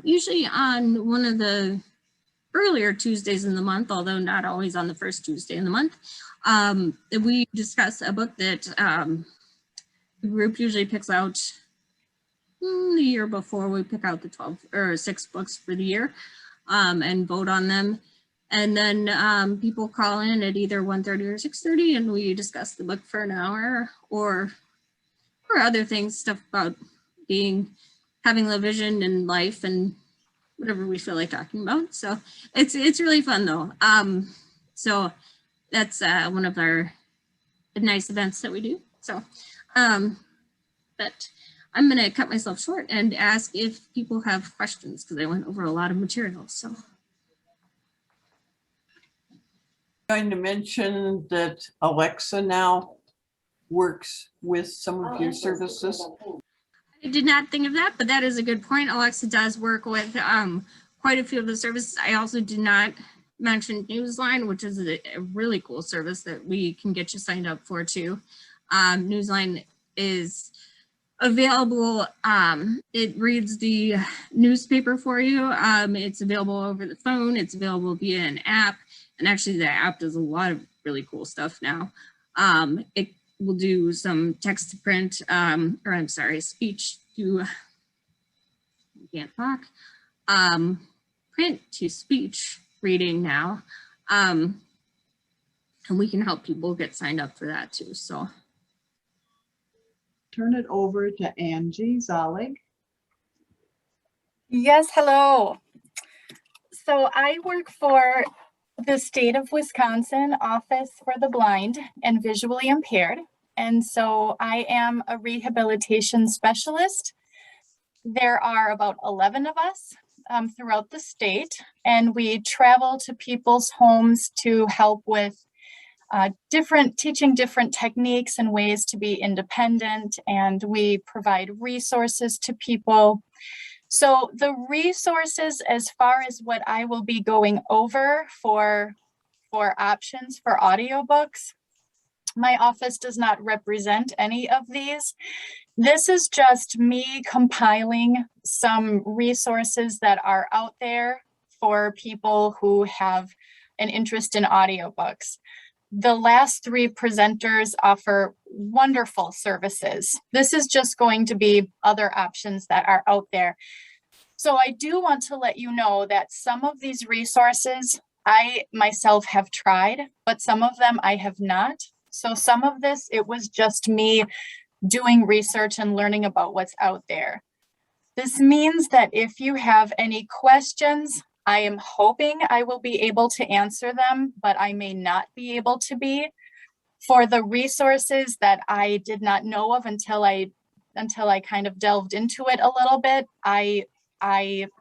usually on one of the earlier Tuesdays in the month, although not always on the first Tuesday in the month. We discuss a book that the group usually picks out the year before. We pick out the 12 or 6 books for the year and vote on them. And then people call in at either 1:30 or 6:30 and we discuss the book for an hour or other things, stuff about having low vision in life and whatever we feel like talking about. So it's really fun though. So that's one of our nice events that we do. So, but I'm gonna cut myself short and ask if people have questions because I went over a lot of material, so. Going to mention that Alexa now works with some of your services. I did not think of that, but that is a good point. Alexa does work with quite a few of the services. I also did not mentioned Newsline, which is a really cool service that we can get you signed up for too. Newsline is available. It reads the newspaper for you. It's available over the phone. It's available via an app. And actually the app does a lot of really cool stuff now. It will do some text to print, speech to, can't talk, print to speech reading now. And we can help people get signed up for that too, so. Turn it over to Angie Zalig. Yes, hello. So I work for the state of Wisconsin Office for the Blind and Visually Impaired. And so I am a rehabilitation specialist. There are about 11 of us throughout the state, and we travel to people's homes to help with teaching different techniques and ways to be independent, and we provide resources to people. So the resources, as far as what I will be going over for options for audiobooks, my office does not represent any of these. This is just me compiling some resources that are out there for people who have an interest in audiobooks. The last three presenters offer wonderful services. This is just going to be other options that are out there. So I do want to let you know that some of these resources I myself have tried, but some of them I have not. So some of this, it was just me doing research and learning about what's out there. This means that if you have any questions, I am hoping I will be able to answer them, but I may not be able to be. For the resources that I did not know of until I kind of delved into it a little bit, I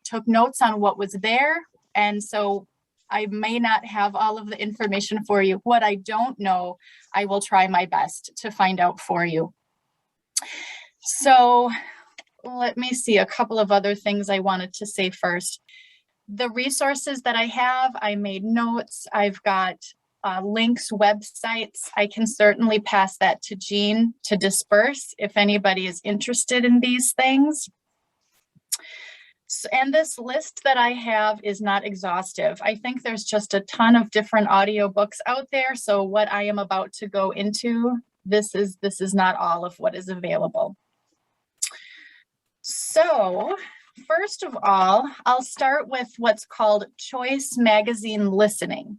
took notes on what was there, and so I may not have all of the information for you. What I don't know, I will try my best to find out for you. So let me see a couple of other things I wanted to say first. The resources that I have, I made notes. I've got links, websites. I can certainly pass that to Jean to disperse if anybody is interested in these things. And this list that I have is not exhaustive. I think there's just a ton of different audiobooks out there. So what I am about to go into, this is not all of what is available. So first of all, I'll start with what's called Choice Magazine Listening.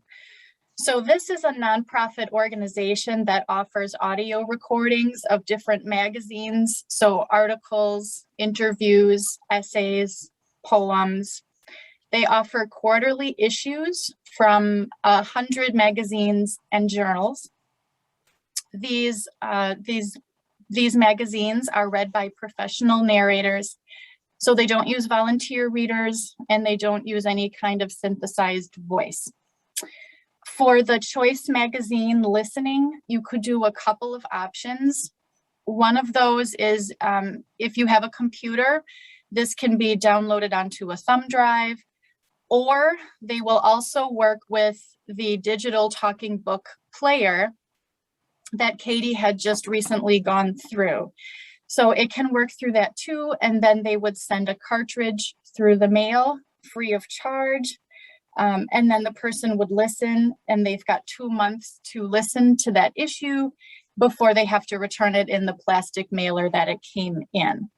So this is a nonprofit organization that offers audio recordings of different magazines. So articles, interviews, essays, poems. They offer quarterly issues from 100 magazines and journals. These magazines are read by professional narrators. So they don't use volunteer readers and they don't use any kind of synthesized voice. For the Choice Magazine Listening, you could do a couple of options. One of those is if you have a computer, this can be downloaded onto a thumb drive, or they will also work with the digital talking book player that Katie had just recently gone through. So it can work through that too, and then they would send a cartridge through the mail free of charge. And then the person would listen, and they've got 2 months to listen to that issue before they have to return it in the plastic mailer that it came in.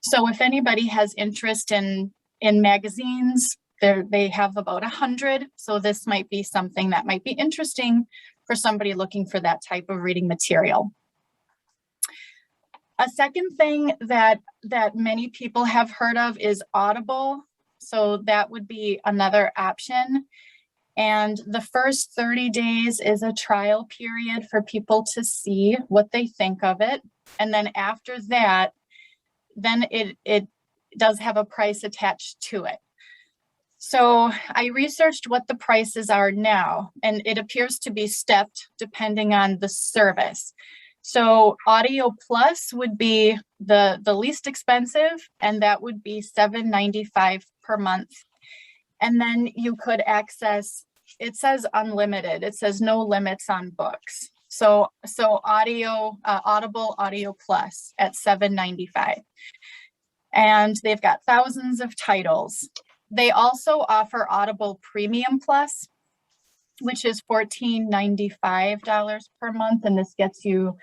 So if anybody has interest in magazines, they have about 100. So this might be something that might be interesting for somebody looking for that type of reading material. A second thing that many people have heard of is Audible. So that would be another option. And the first 30 days is a trial period for people to see what they think of it. And then after that, then it does have a price attached to it. So I researched what the prices are now, and it appears to be stepped depending on the service. So Audio Plus would be the least expensive, and that would be $7.95 per month. And then you could access it says unlimited. It says no limits on books. So audio, Audible Audio Plus at $7.95. And they've got thousands of titles. They also offer Audible Premium Plus, which is $14.95 per month. And this gets you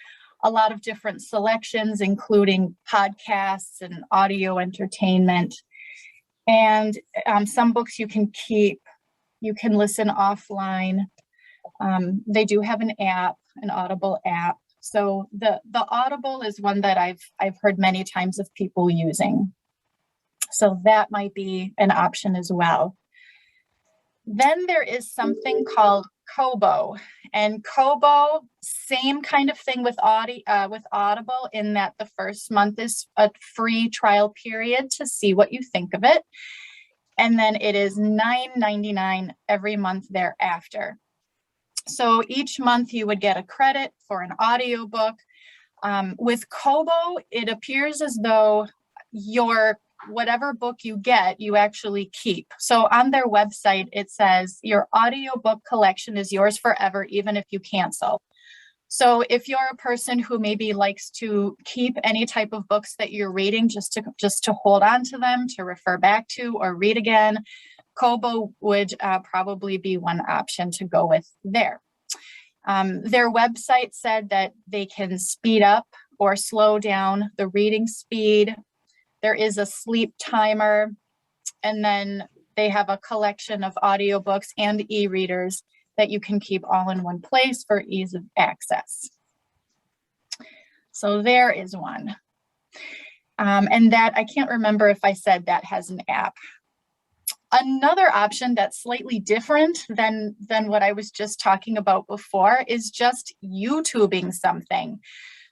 a lot of different selections, including podcasts and audio entertainment. And some books you can keep, you can listen offline. They do have an app, an Audible app. So the Audible is one that I've heard many times of people using. So that might be an option as well. Then there is something called Kobo, and Kobo, same kind of thing with Audible, in that the first month is a free trial period to see what you think of it. And then it is $9.99 every month thereafter. So each month you would get a credit for an audiobook. With Kobo, it appears as though whatever book you get, you actually keep. So on their website, it says your audiobook collection is yours forever, even if you cancel. So if you're a person who maybe likes to keep any type of books that you're reading, just to hold on to them, to refer back to or read again, Kobo would probably be one option to go with there. Their website said that they can speed up or slow down the reading speed. There is a sleep timer, and then they have a collection of audiobooks and e-readers that you can keep all in one place for ease of access. So there is one. And that, I can't remember if I said that has an app. Another option that's slightly different than what I was just talking about before is just YouTubing something.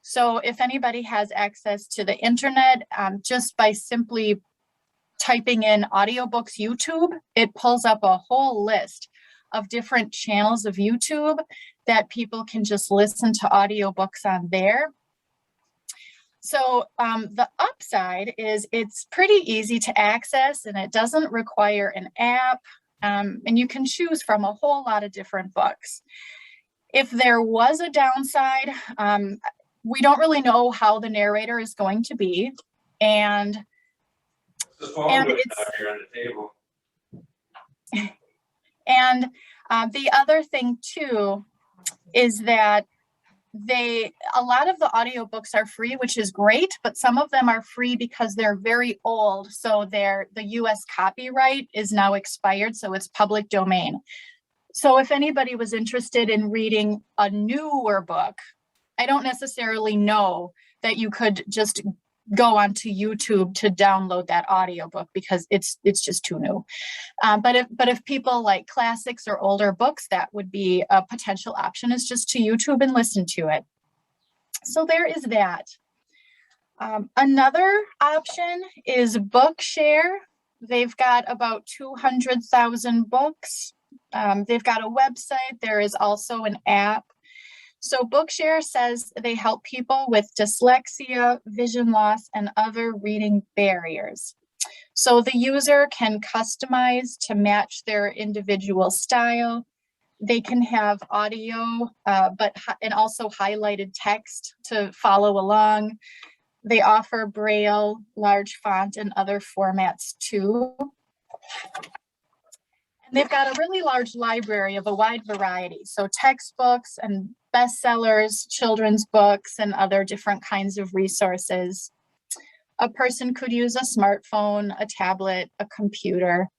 So if anybody has access to the internet, just by simply typing in audiobooks YouTube, it pulls up a whole list of different channels of YouTube that people can just listen to audiobooks on there. So the upside is it's pretty easy to access, and it doesn't require an app, and you can choose from a whole lot of different books. If there was a downside, we don't really know how the narrator is going to be, and it's here on the table. And the other thing too is that a lot of the audiobooks are free, which is great, but some of them are free because they're very old. So the US copyright is now expired, so it's public domain. So if anybody was interested in reading a newer book, I don't necessarily know that you could just go onto YouTube to download that audiobook because it's just too new. But if people like classics or older books, that would be a potential option, is just to YouTube and listen to it. So there is that. Another option is Bookshare. They've got about 200,000 books. They've got a website. There is also an app. So Bookshare says they help people with dyslexia, vision loss, and other reading barriers. So the user can customize to match their individual style. They can have audio, and also highlighted text to follow along. They offer Braille, large font, and other formats too. And they've got a really large library of a wide variety. So textbooks and bestsellers, children's books, and other different kinds of resources. A person could use a smartphone, a tablet, a computer.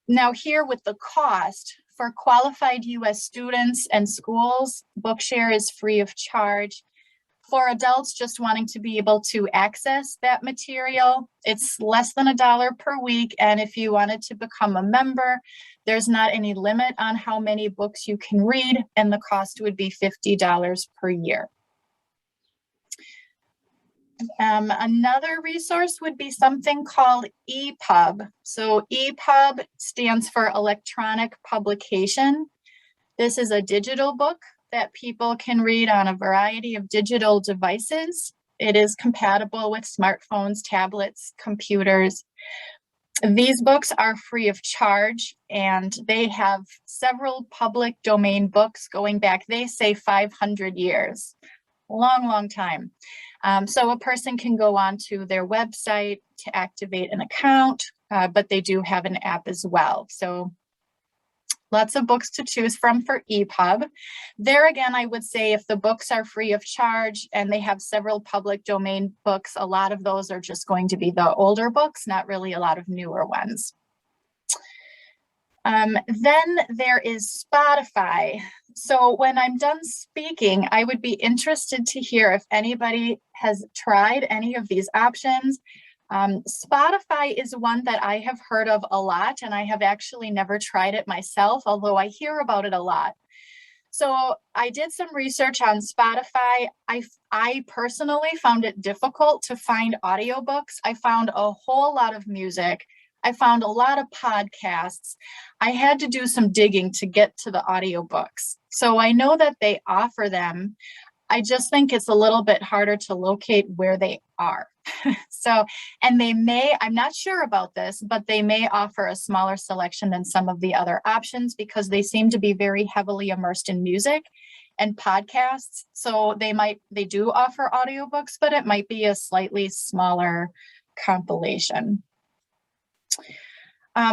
Now here with the cost, for qualified US students and schools, Bookshare is free of charge. For adults just wanting to be able to access that material, it's less than $1 per week. And if you wanted to become a member, there's not any limit on how many books you can read, and the cost would be $50 per year. Another resource would be something called EPUB. So EPUB stands for electronic publication. This is a digital book that people can read on a variety of digital devices. It is compatible with smartphones, tablets, computers. These books are free of charge, and they have several public domain books going back, they say 500 years, long, long time. So a person can go onto their website to activate an account, but they do have an app as well. So lots of books to choose from for EPUB. There again, I would say if the books are free of charge and they have several public domain books, a lot of those are just going to be the older books, not really a lot of newer ones. Then there is Spotify. So when I'm done speaking, I would be interested to hear if anybody has tried any of these options. Spotify is one that I have heard of a lot, and I have actually never tried it myself, although I hear about it a lot. So I did some research on Spotify. I personally found it difficult to find audiobooks. I found a whole lot of music. I found a lot of podcasts. I had to do some digging to get to the audiobooks. So I know that they offer them. I just think it's a little bit harder to locate where they are. So, and they may, I'm not sure about this, but they may offer a smaller selection than some of the other options because they seem to be very heavily immersed in music and podcasts. So they do offer audiobooks, but it might be a slightly smaller compilation.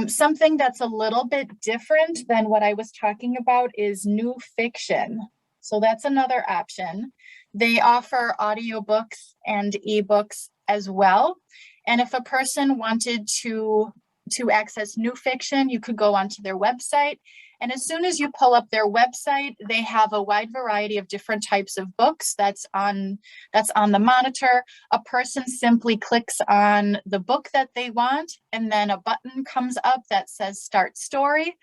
Something that's a little bit different than what I was talking about is new fiction. So that's another option. They offer audiobooks and ebooks as well. And if a person wanted to access new fiction, you could go onto their website. And as soon as you pull up their website, they have a wide variety of different types of books that's on the monitor. A person simply clicks on the book that they want, and then a button comes up that says Start Story.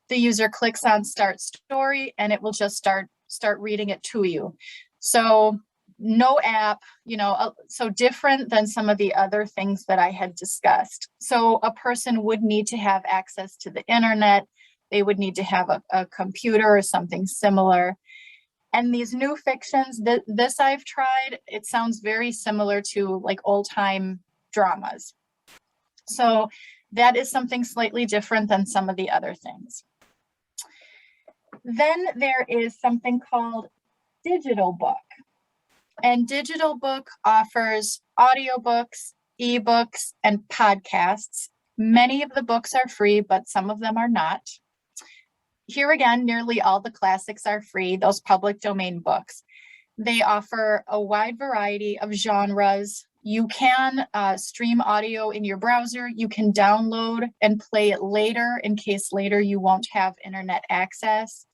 The user clicks on Start Story, and it will just start reading it to you. So no app, so different than some of the other things that I had discussed. So a person would need to have access to the internet. They would need to have a computer or something similar. And these new fictions, this I've tried, it sounds very similar to like old time dramas. So that is something slightly different than some of the other things. Then there is something called Digital Book. And Digital Book offers audiobooks, ebooks, and podcasts. Many of the books are free, but some of them are not. Here again, nearly all the classics are free, those public domain books. They offer a wide variety of genres. You can stream audio in your browser. You can download and play it later in case later you won't have internet access.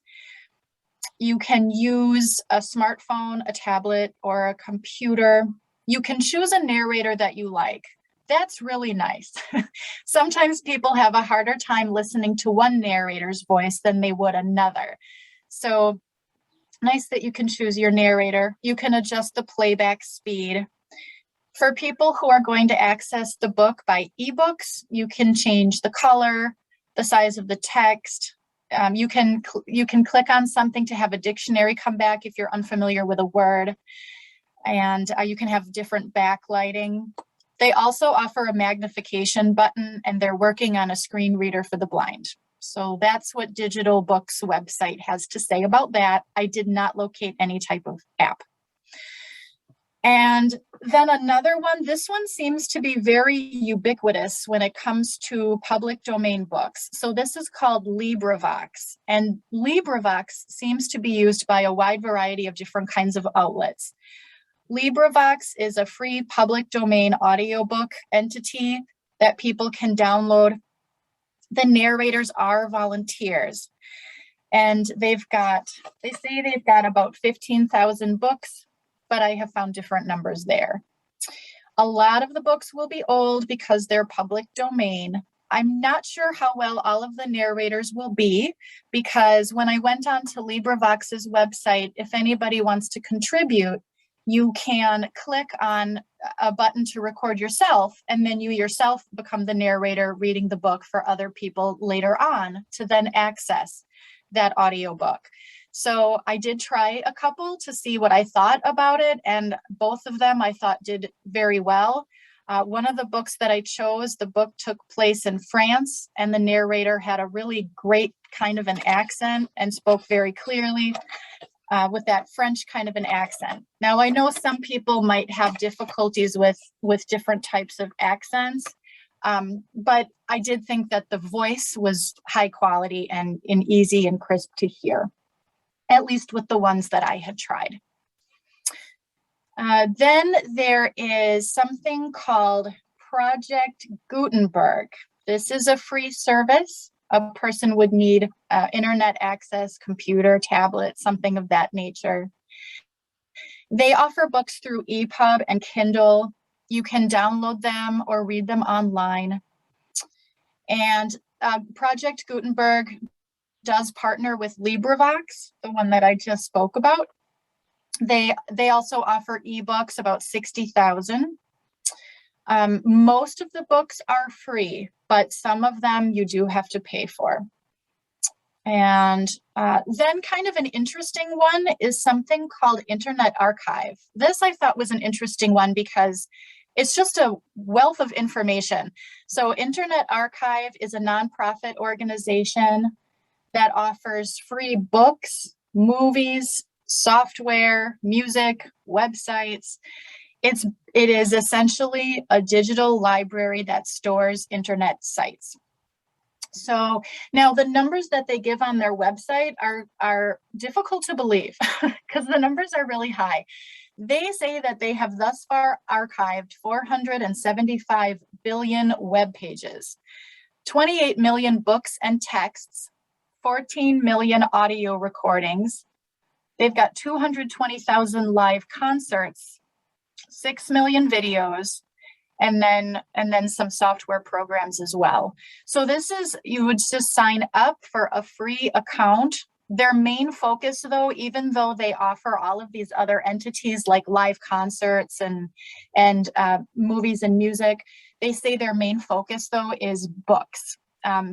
You can use a smartphone, a tablet, or a computer. You can choose a narrator that you like. That's really nice. Sometimes people have a harder time listening to one narrator's voice than they would another. So nice that you can choose your narrator. You can adjust the playback speed. For people who are going to access the book by ebooks, you can change the color, the size of the text. You can click on something to have a dictionary come back if you're unfamiliar with a word. And you can have different backlighting. They also offer a magnification button, and they're working on a screen reader for the blind. So that's what Digital Book's website has to say about that. I did not locate any type of app. And then another one, this one seems to be very ubiquitous when it comes to public domain books. So this is called LibriVox, and LibriVox seems to be used by a wide variety of different kinds of outlets. LibriVox is a free public domain audiobook entity that people can download. The narrators are volunteers, and they say they've got about 15,000 books, but I have found different numbers there. A lot of the books will be old because they're public domain. I'm not sure how well all of the narrators will be, because when I went on to LibriVox's website, if anybody wants to contribute, you can click on a button to record yourself, and then you yourself become the narrator reading the book for other people later on to then access that audiobook. So I did try a couple to see what I thought about it, and both of them I thought did very well. One of the books that I chose, the book took place in France, and the narrator had a really great kind of an accent and spoke very clearly with that French kind of an accent. Now, I know some people might have difficulties with different types of accents, but I did think that the voice was high quality and easy and crisp to hear, at least with the ones that I had tried. Then there is something called Project Gutenberg. This is a free service. A person would need internet access, computer, tablet, something of that nature. They offer books through EPUB and Kindle. You can download them or read them online. And Project Gutenberg does partner with LibriVox, the one that I just spoke about. They also offer ebooks, about 60,000. Most of the books are free, but some of them you do have to pay for. And then kind of an interesting one is something called Internet Archive. This I thought was an interesting one because it's just a wealth of information. So Internet Archive is a nonprofit organization that offers free books, movies, software, music, websites. It is essentially a digital library that stores internet sites. So now the numbers that they give on their website are difficult to believe because the numbers are really high. They say that they have thus far archived 475 billion web pages, 28 million books and texts, 14 million audio recordings. They've got 220,000 live concerts, 6 million videos, and then some software programs as well. So this is, you would just sign up for a free account. Their main focus though, even though they offer all of these other entities like live concerts and movies and music, they say their main focus though is books.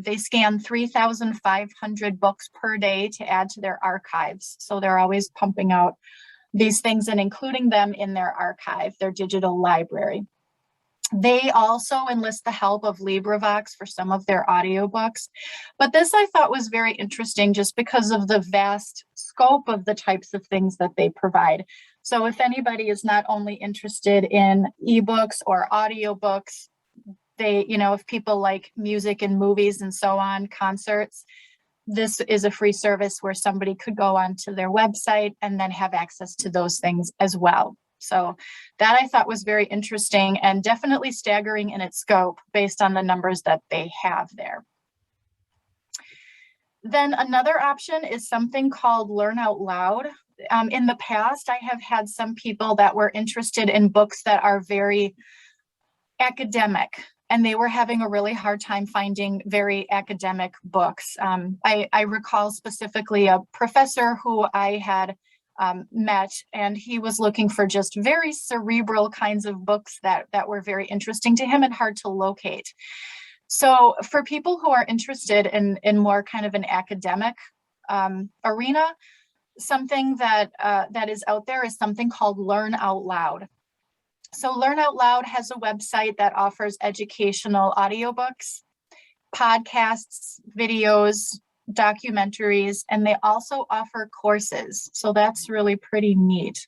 They scan 3,500 books per day to add to their archives. So they're always pumping out these things and including them in their archive, their digital library. They also enlist the help of LibriVox for some of their audiobooks. But this I thought was very interesting just because of the vast scope of the types of things that they provide. So if anybody is not only interested in ebooks or audiobooks, they, you know, if people like music and movies and so on, concerts, this is a free service where somebody could go onto their website and then have access to those things as well. So that I thought was very interesting and definitely staggering in its scope based on the numbers that they have there. Then another option is something called Learn Out Loud. In the past, I have had some people that were interested in books that are very academic, and they were having a really hard time finding very academic books. I recall specifically a professor who I had met, and he was looking for just very cerebral kinds of books that were very interesting to him and hard to locate. So for people who are interested in more kind of an academic arena, something that is out there is something called Learn Out Loud. So Learn Out Loud has a website that offers educational audiobooks, podcasts, videos, documentaries, and they also offer courses. So that's really pretty neat.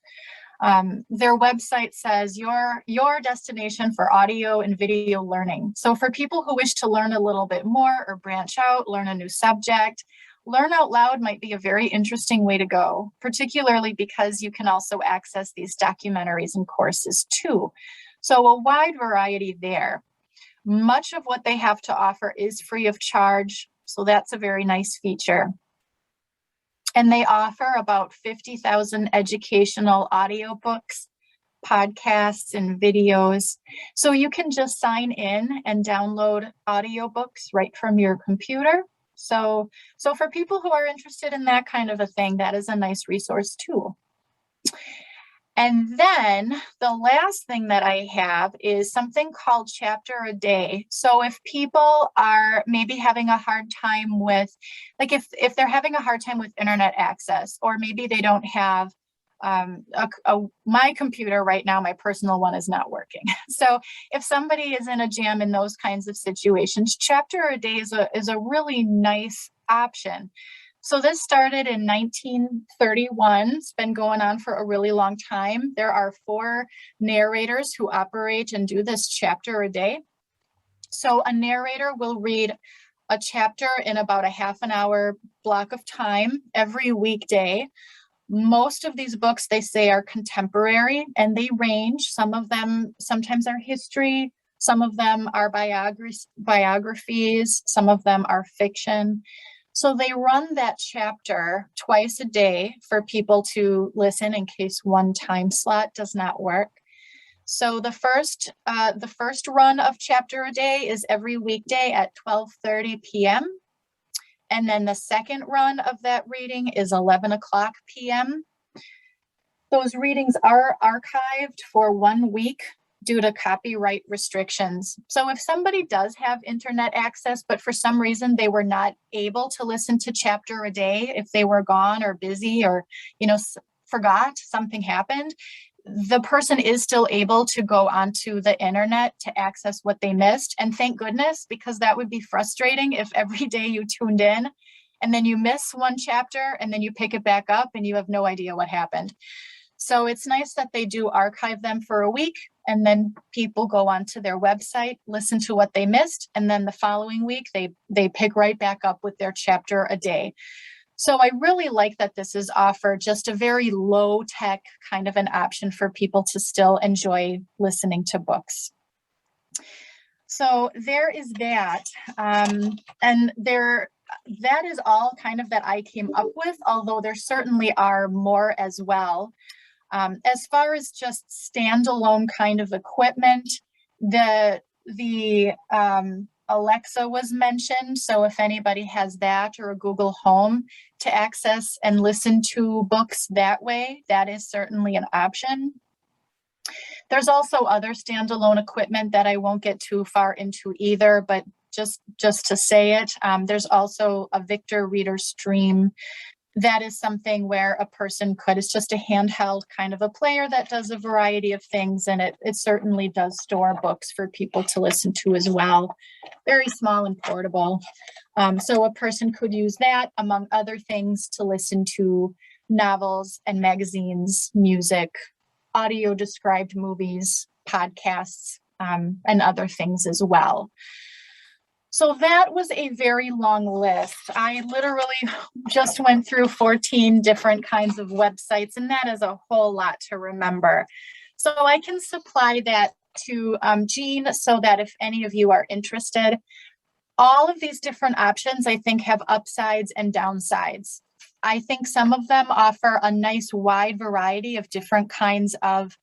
Their website says your destination for audio and video learning. So for people who wish to learn a little bit more or branch out, learn a new subject, Learn Out Loud might be a very interesting way to go, particularly because you can also access these documentaries and courses too. So a wide variety there. Much of what they have to offer is free of charge, so that's a very nice feature. And they offer about 50,000 educational audiobooks, podcasts, and videos. So you can just sign in and download audiobooks right from your computer. So for people who are interested in that kind of a thing, that is a nice resource too. And then the last thing that I have is something called Chapter a Day. So if people are maybe having a hard time with, like if they're having a hard time with internet access, or maybe they don't have my computer right now, my personal one, is not working. So if somebody is in a jam in those kinds of situations, chapter a day is a really nice option. So this started in 1931. It's been going on for a really long time. There are 4 narrators who operate and do this chapter a day. So a narrator will read a chapter in about a half an hour block of time every weekday. Most of these books, they say, are contemporary, and they range. Some of them sometimes are history, some of them are biographies, some of them are fiction. So they run that chapter twice a day for people to listen in case one time slot does not work. So the first run of chapter a day is every weekday at 12:30 p.m. And then the second run of that reading is 11 o'clock p.m. Those readings are archived for 1 week due to copyright restrictions. So if somebody does have internet access, but for some reason they were not able to listen to chapter a day, if they were gone or busy or, forgot, something happened, the person is still able to go onto the internet to access what they missed. And thank goodness, because that would be frustrating if every day you tuned in and then you miss one chapter and then you pick it back up and you have no idea what happened. So it's nice that they do archive them for a week, and then people go onto their website, listen to what they missed, and then the following week they pick right back up with their chapter a day. So I really like that this is offered, just a very low tech kind of an option for people to still enjoy listening to books. So there is that. That is all kind of that I came up with, although there certainly are more as well. As far as just standalone kind of equipment, the Alexa was mentioned. So if anybody has that, or a Google Home to access and listen to books that way, that is certainly an option. There's also other standalone equipment that I won't get too far into either, but just to say it, there's also a Victor Reader Stream. That is something where a person could, it's just a handheld kind of a player that does a variety of things, and it certainly does store books for people to listen to as well. Very small and portable. So a person could use that, among other things, to listen to novels and magazines, music, audio described movies, podcasts, and other things as well. So that was a very long list. I literally just went through 14 different kinds of websites, and that is a whole lot to remember. So I can supply that to Jean so that if any of you are interested, all of these different options, I think, have upsides and downsides. I think some of them offer a nice wide variety of different kinds of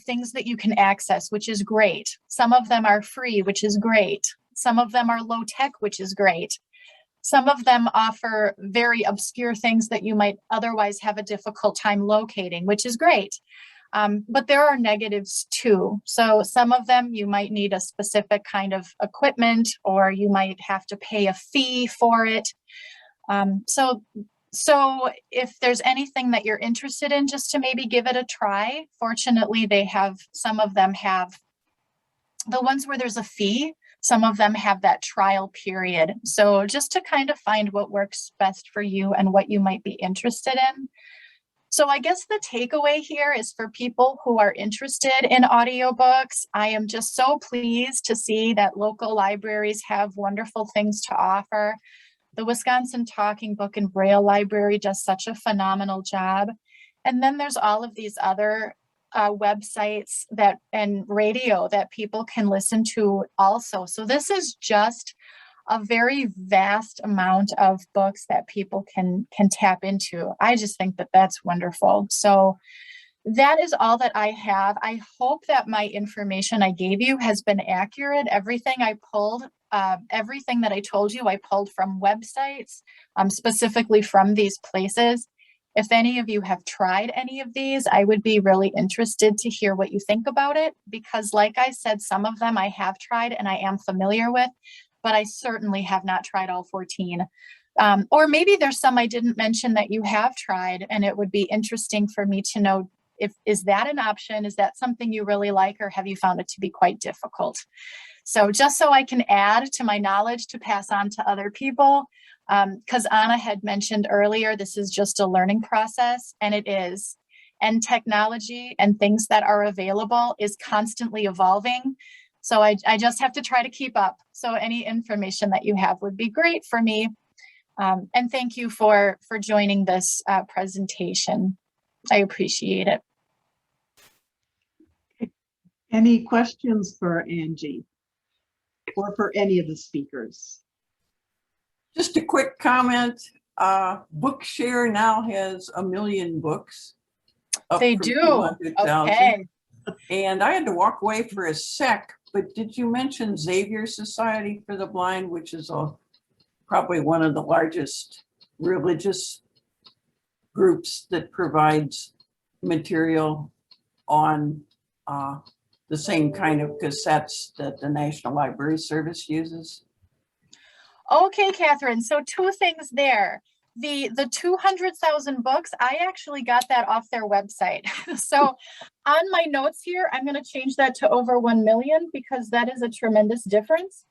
things that you can access, which is great. Some of them are free, which is great. Some of them are low tech, which is great. Some of them offer very obscure things that you might otherwise have a difficult time locating, which is great. But there are negatives too. So some of them you might need a specific kind of equipment, or you might have to pay a fee for it. So if there's anything that you're interested in, just to maybe give it a try. Fortunately, some of them have the ones where there's a fee. Some of them have that trial period. So just to kind of find what works best for you and what you might be interested in. So I guess the takeaway here is for people who are interested in audiobooks, I am just so pleased to see that local libraries have wonderful things to offer. The Wisconsin Talking Book and Braille Library does such a phenomenal job. And then there's all of these other websites and radio that people can listen to also. So this is just a very vast amount of books that people can tap into. I just think that that's wonderful. So that is all that I have. I hope that my information I gave you has been accurate. Everything I pulled, everything that I told you, I pulled from websites, specifically from these places. If any of you have tried any of these, I would be really interested to hear what you think about it, because like I said, some of them I have tried and I am familiar with, but I certainly have not tried all 14. Or maybe there's some I didn't mention that you have tried, and it would be interesting for me to know is that an option? Is that something you really like, or have you found it to be quite difficult? So just so I can add to my knowledge to pass on to other people, because Anna had mentioned earlier, this is just a learning process, and it is. And technology and things that are available is constantly evolving. So I just have to try to keep up. So any information that you have would be great for me. And thank you for joining this presentation. I appreciate it. Any questions for Angie or for any of the speakers? Just a quick comment. Bookshare now has 1 million books. They do. Okay. And I had to walk away for a sec, but did you mention Xavier Society for the Blind, which is probably one of the largest religious groups that provides material on the same kind of cassettes that the National Library Service uses? Okay, Catherine. So 2 things there. The 200,000 books, I actually got that off their website. So on my notes here, I'm going to change that to over 1 million because that is a tremendous difference.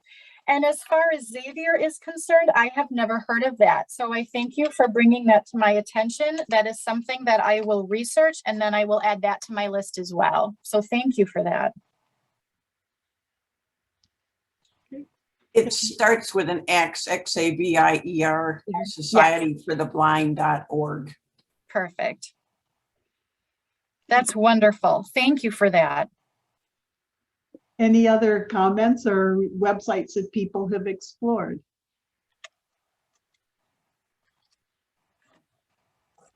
And as far as Xavier is concerned, I have never heard of that. So I thank you for bringing that to my attention. That is something that I will research, and then I will add that to my list as well. So thank you for that. It starts with an X, Xavier, Society for the Blind.org. Perfect. That's wonderful. Thank you for that. Any other comments or websites that people have explored?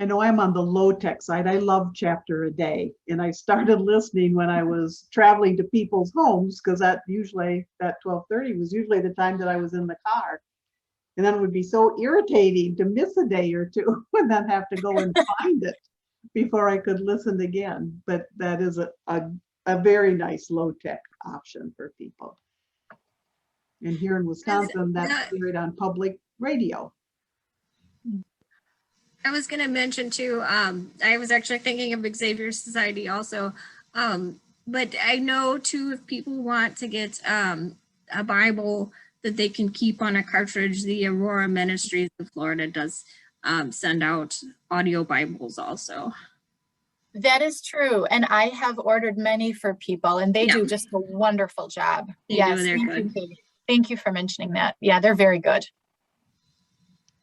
I know I'm on the low-tech side. I love Chapter a Day, and I started listening when I was traveling to people's homes, because that 12:30 was usually the time that I was in the car. And then it would be so irritating to miss a day or two and then have to go and find it before I could listen again. But that is a very nice low-tech option for people. And here in Wisconsin, that's carried on public radio. I was going to mention too, I was actually thinking of Xavier Society also, but I know too, if people want to get a Bible that they can keep on a cartridge, the Aurora Ministries of Florida does send out audio Bibles also. That is true. And I have ordered many for people, and they do just a wonderful job. Yes, thank you for mentioning that. Yeah, they're very good.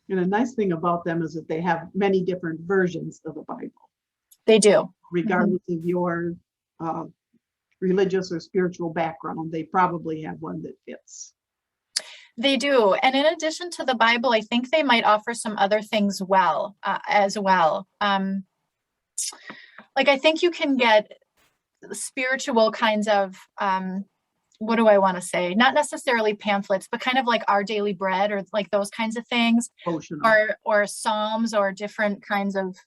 And a nice thing about them is that they have many different versions of the Bible. They do. Regardless of your religious or spiritual background, they probably have one that fits. They do. And in addition to the Bible, I think they might offer some other things as well. Like I think you can get spiritual kinds of, what do I want to say? Not necessarily pamphlets, but kind of like Our Daily Bread or like those kinds of things, or Psalms or different kinds of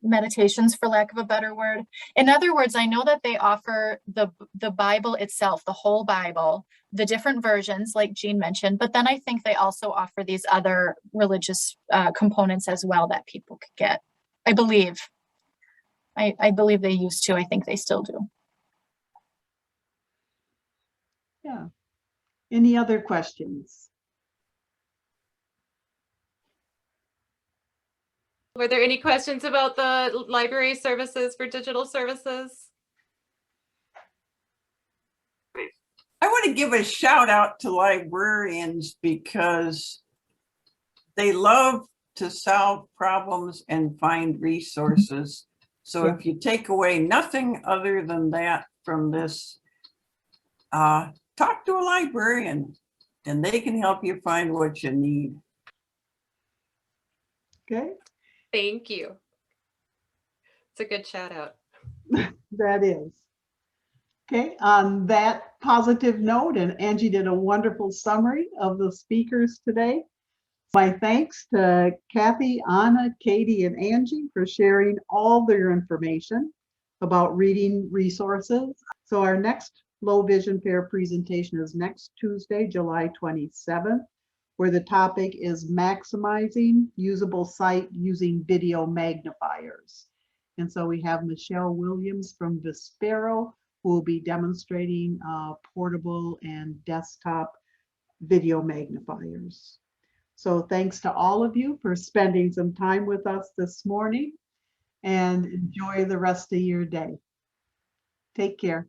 meditations, for lack of a better word. In other words, I know that they offer the Bible itself, the whole Bible, the different versions like Jean mentioned, but then I think they also offer these other religious components as well that people could get. I believe they used to. I think they still do. Yeah. Any other questions? Were there any questions about the library services for digital services? I want to give a shout out to librarians because they love to solve problems and find resources. So if you take away nothing other than that from this, talk to a librarian and they can help you find what you need. Okay. Thank you. It's a good shout out. That is. Okay, on that positive note, and Angie did a wonderful summary of the speakers today. My thanks to Kathy, Anna, Katie, and Angie for sharing all their information about reading resources. So our next Low Vision Fair presentation is next Tuesday, July 27th where the topic is maximizing usable site using video magnifiers. And so we have Michelle Williams from Vispero, who will be demonstrating portable and desktop video magnifiers. So thanks to all of you for spending some time with us this morning, and enjoy the rest of your day. Take care.